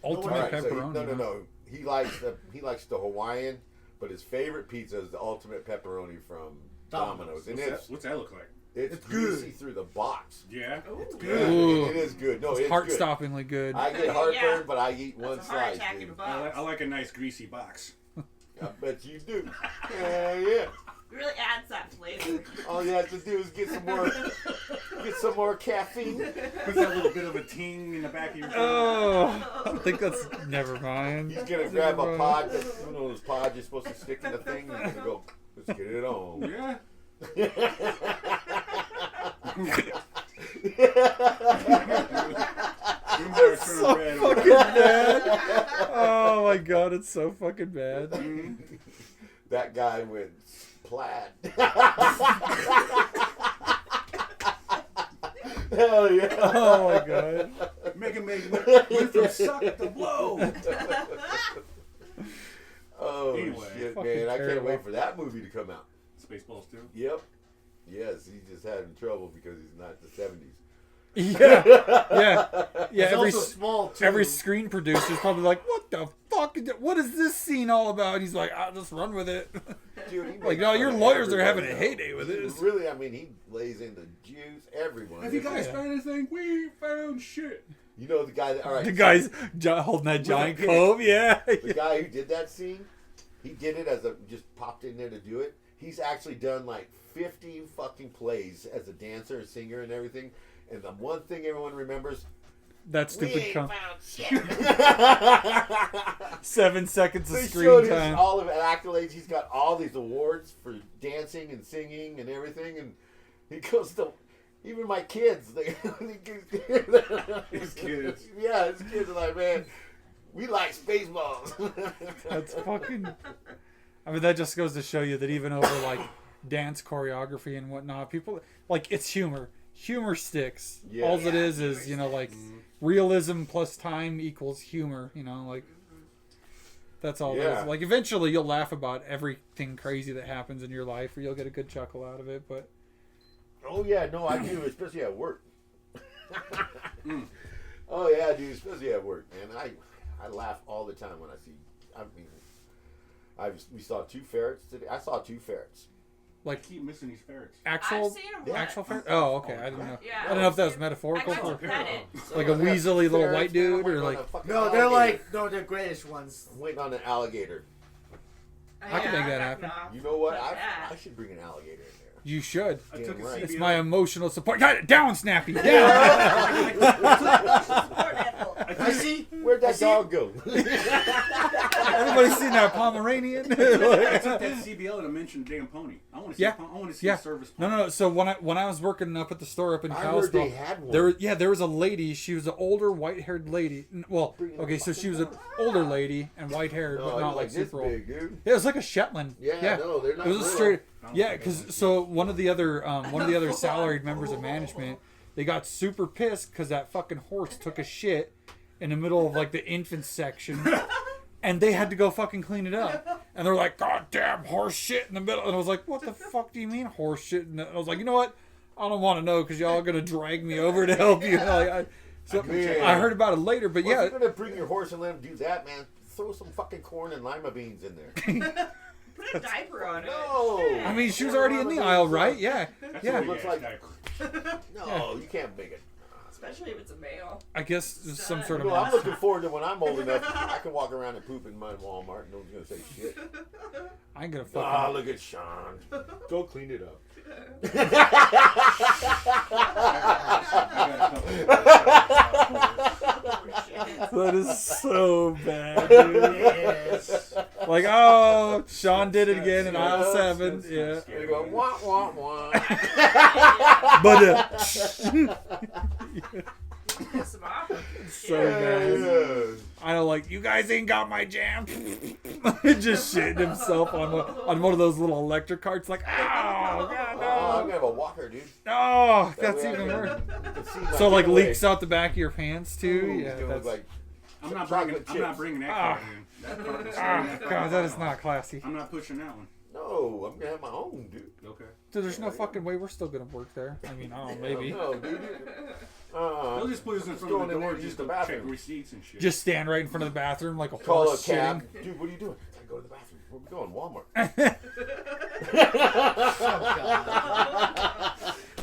ultimate All right, so pepperoni. no. He likes the Hawaiian, but his favorite pizza is the ultimate pepperoni from Domino's, and What's that look like? it's It's greasy good. through the box. Yeah. It's Yeah, good. Ooh. it is good. No, It's it's heart-stoppingly good. good. I get heartburn, Yeah. but I eat one That's a heart slice. attack in Dude. a box. I like a nice greasy box. I bet you do. Yeah. Really adds that flavor. All you have to do is get some more caffeine. Puts that little bit of a ting in the back of your throat. Oh, I think that's never mind. He's gonna grab a pod that's one of those pods you're supposed to stick in the thing. And he's gonna go, let's get it on. Yeah. It's so fucking bad. Oh my god, it's so fucking bad. That guy went plaid. Hell yeah. Oh my god. Mega went from suck to blow. Oh Anyway. shit, Fucking man! I can't terrible. wait for that movie to come out. Spaceballs too. Yep. Yes, he's just having trouble because he's not the '70s. Yeah, yeah. It's Every also small too. every screen producer's probably like, "What the fuck? What is this scene all about?" And he's like, "I'll just run with it." Dude, he Like, makes no, fun your of lawyers are having a everybody, heyday though. with He this. Really, I mean, he lays into Jews, everyone. Have you guys Yeah. found anything? We found shit. You know the guy that? All right, The guy's holding that giant pig. cove. Yeah. the guy who did that scene, he did it as a just popped in there to do it. He's actually done like 50 fucking plays as a dancer, and singer, and everything. And the one thing everyone remembers, That we stupid ain't cum. found shit. 7 seconds of They screen showed his, time. all of his accolades. He's got all these awards for dancing and singing and everything. And he goes to even my kids. His kids. Yeah, his kids are like, man, we like Spaceballs. That's fucking. I mean, that just goes to show you that even over like dance choreography and whatnot, people like it's humor. Humor sticks. Yeah. All it is like realism plus time equals humor. Like that's all it Yeah. is. Like eventually you'll laugh about everything crazy that happens in your life, or you'll get a good chuckle out of it. But Oh yeah, no, I do, especially at work. Oh yeah, dude, especially at work, man. I laugh all the time when I see. I mean, we saw 2 ferrets today. I saw 2 ferrets. I keep missing these ferrets. Actual, I've seen 'em actual once. ferret? Oh, okay. I didn't know. Yeah. I don't know if that was metaphorical. I got to For, pet it. like a weaselly little white dude, or like. No, they're like they're grayish ones. I'm waiting on an alligator. I can make that happen. You know what? Like that. I should bring an alligator in there. You should. I took a Right. It's CBO. my emotional support. Got it down, Snappy. Down. I see. Where'd that dog go? Everybody seen that Pomeranian? I took that CBL and I mentioned damn pony. I want to see. Yeah. I want to see Yeah. a service. No, Pony. no. So when I was working up at the store up in I heard they Kalispell, had one. there was a lady. She was an older white-haired lady. Well, okay, so she was an older lady and white-haired, No, but it not was like like this super old. big, dude. Yeah, it was like a Shetland. Yeah, no, they're not It was a little. straight. don't Yeah, think I because can so one of the other salaried members of management, they got super pissed because that fucking horse took a shit in the middle of like the infant section, and they had to go fucking clean it up. And they're like, "God damn horse shit in the middle," and I was like, "What the fuck do you mean horse shit?" And I was like, "You know what? I don't want to know because y'all are gonna drag me over to help you." So Man. I heard about it later, but Well, yeah. if you're gonna bring your horse and let him do that, man, throw some fucking corn and lima beans in there. Put a diaper on it. No. I mean, she was already in the aisle, right? Yeah, That's yeah. a big Looks ass like- diaper. No, you can't make it. Especially if it's a male. I guess there's some sort of. Well, I'm looking forward to when I'm old enough. I can walk around and poop in mud in Walmart. No one's gonna say shit. I ain't gonna fucking. Ah, look at Sean. Go clean it up. That is so bad, dude. Yes. Like, oh, Sean did it again in aisle 7. Yeah. They go wah wah wah. But Piss him off. so bad. I don't like, you guys ain't got my jam. Just shitting himself on one of those little electric carts. Like, oh, God, Oh, I'm no. gonna have a walker, dude. Oh, That that's way I even can- worse. you can see So, my like, giveaway. leaks out the back of your pants, too. Ooh, Yeah, it's gonna look that's. like I'm not chocolate bringing that Ah. card in. That card is Ah, God, that is not classy. I'm not pushing that one. No, I'm gonna have my own, dude. Okay. Dude, there's no fucking way we're still gonna work there. I mean, oh, maybe. No, dude. They'll just put us in front of going the in there door to just use the to bathroom. check receipts and shit. Just stand right in front of the bathroom like a Call a horse cab. shitting. Dude, what are you doing? I go to the bathroom. Where we going? Walmart.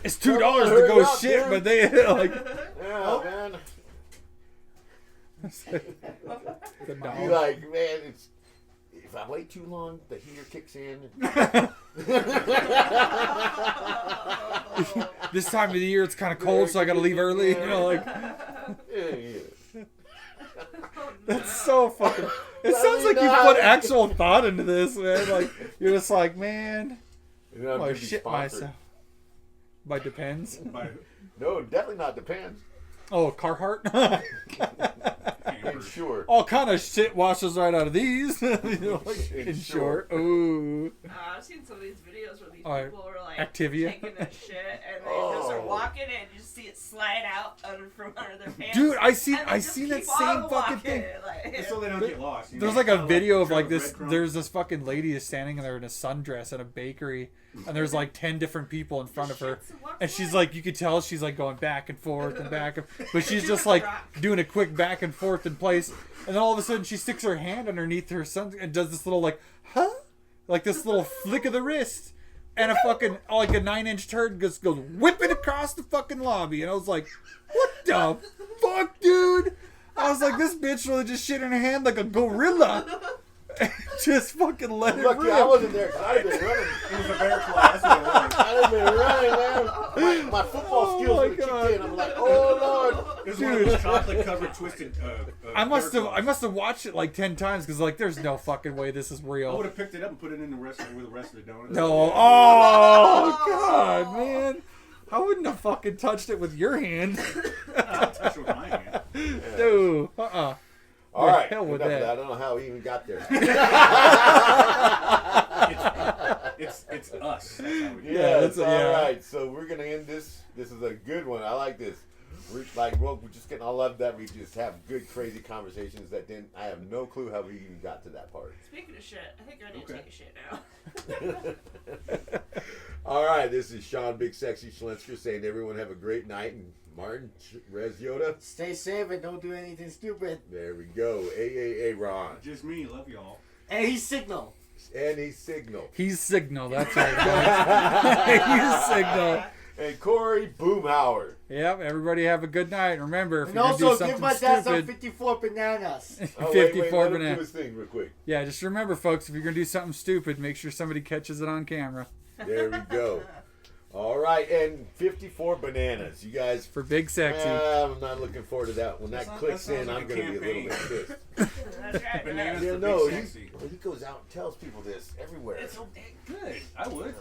It's $2 Come on, to hurry go up, shit, dude. but they like Yeah, man. the Be dog. like, man, it's if I wait too long, the heater kicks in. This time of the year it's kind of cold, so I gotta leave early. You know, like Yeah. that's so fucking. It I sounds mean, like you no. put actual thought into this, man. Like you're just like, man, And then I'm I gonna be shit sponsored. myself. By Depends. By No, definitely not Depends. Oh, Carhartt. Insure. All kind of shit washes right out of these. You know, like, in Insure. short, ooh. I've seen some of these videos where these Oh, people are like Activia. taking their shit and they just are Oh. walking and you just see it slide out from under their pants. Dude, I seen And they I just seen that keep same on fucking walking, thing. like- just so they don't get lost. you There's know? like a video of Trail like this. breadcrumbs. There's this fucking lady is standing there in a sundress at a bakery, and there's like 10 different people in front of her, Shits and walks and she's away. like, you could tell she's like going back and forth and back, but she's just like doing a quick back and forth in place, and then all of a sudden she sticks her hand underneath her sun and does this little like, huh, like this little flick of the wrist, and a fucking like a 9-inch turd goes whipping across the fucking lobby, and I was like, what the fuck, dude? I was like, this bitch really just shit in her hand like a gorilla. Just fucking let it Lucky I rip. wasn't there 'cause I'd have been running. It was a bear class. That's what it was. I'd have been running, man. My football Oh skills my would have God. kicked in. I'm like, oh Lord. It was one of those chocolate-covered twisted. I must bear have claws. watched it like 10 times because like there's no fucking way this is I would real. have picked it up and put it in the rest with the rest of the donuts. No. Oh god, man. I wouldn't have fucking touched it with your hand. I'll touch it with my hand. Dude. All right. hell with enough of that. I don't know how we even got there. It's us. That's how we do it. Yeah, that's all yeah. right. So we're gonna end this. This is a good one. I like this. We're just getting. I love that we just have good, crazy conversations. That then I have no clue how we even got to that part. Speaking of shit, I think I need to Okay. take a shit now. All right, this is Sean Big Sexy Schlensker saying everyone have a great night. And Martin, Rez Yoda, Stay safe and don't do anything stupid. there we go. Ron. Just me. Love y'all. And he's Signal. And he Signal. He's Signal. That's right, guys. He's Signal. And Corey Boomhauer. Yep. Everybody have a good night. Remember, if And you're gonna do also something give my dad some stupid, 54 bananas. Oh, wait, 54 let him do bananas. his thing real quick. Yeah, just remember, folks, if you're gonna do something stupid, make sure somebody catches it on camera. There we go. All right, and 54 bananas. You guys, For Big Sexy. I'm not looking forward to that. When that That clicks sounds in, like I'm a going to be a little campaign. bit pissed. That's right. Bananas Yeah, for no, Big he Sexy. goes out and tells people this everywhere. It's so dang good. I would.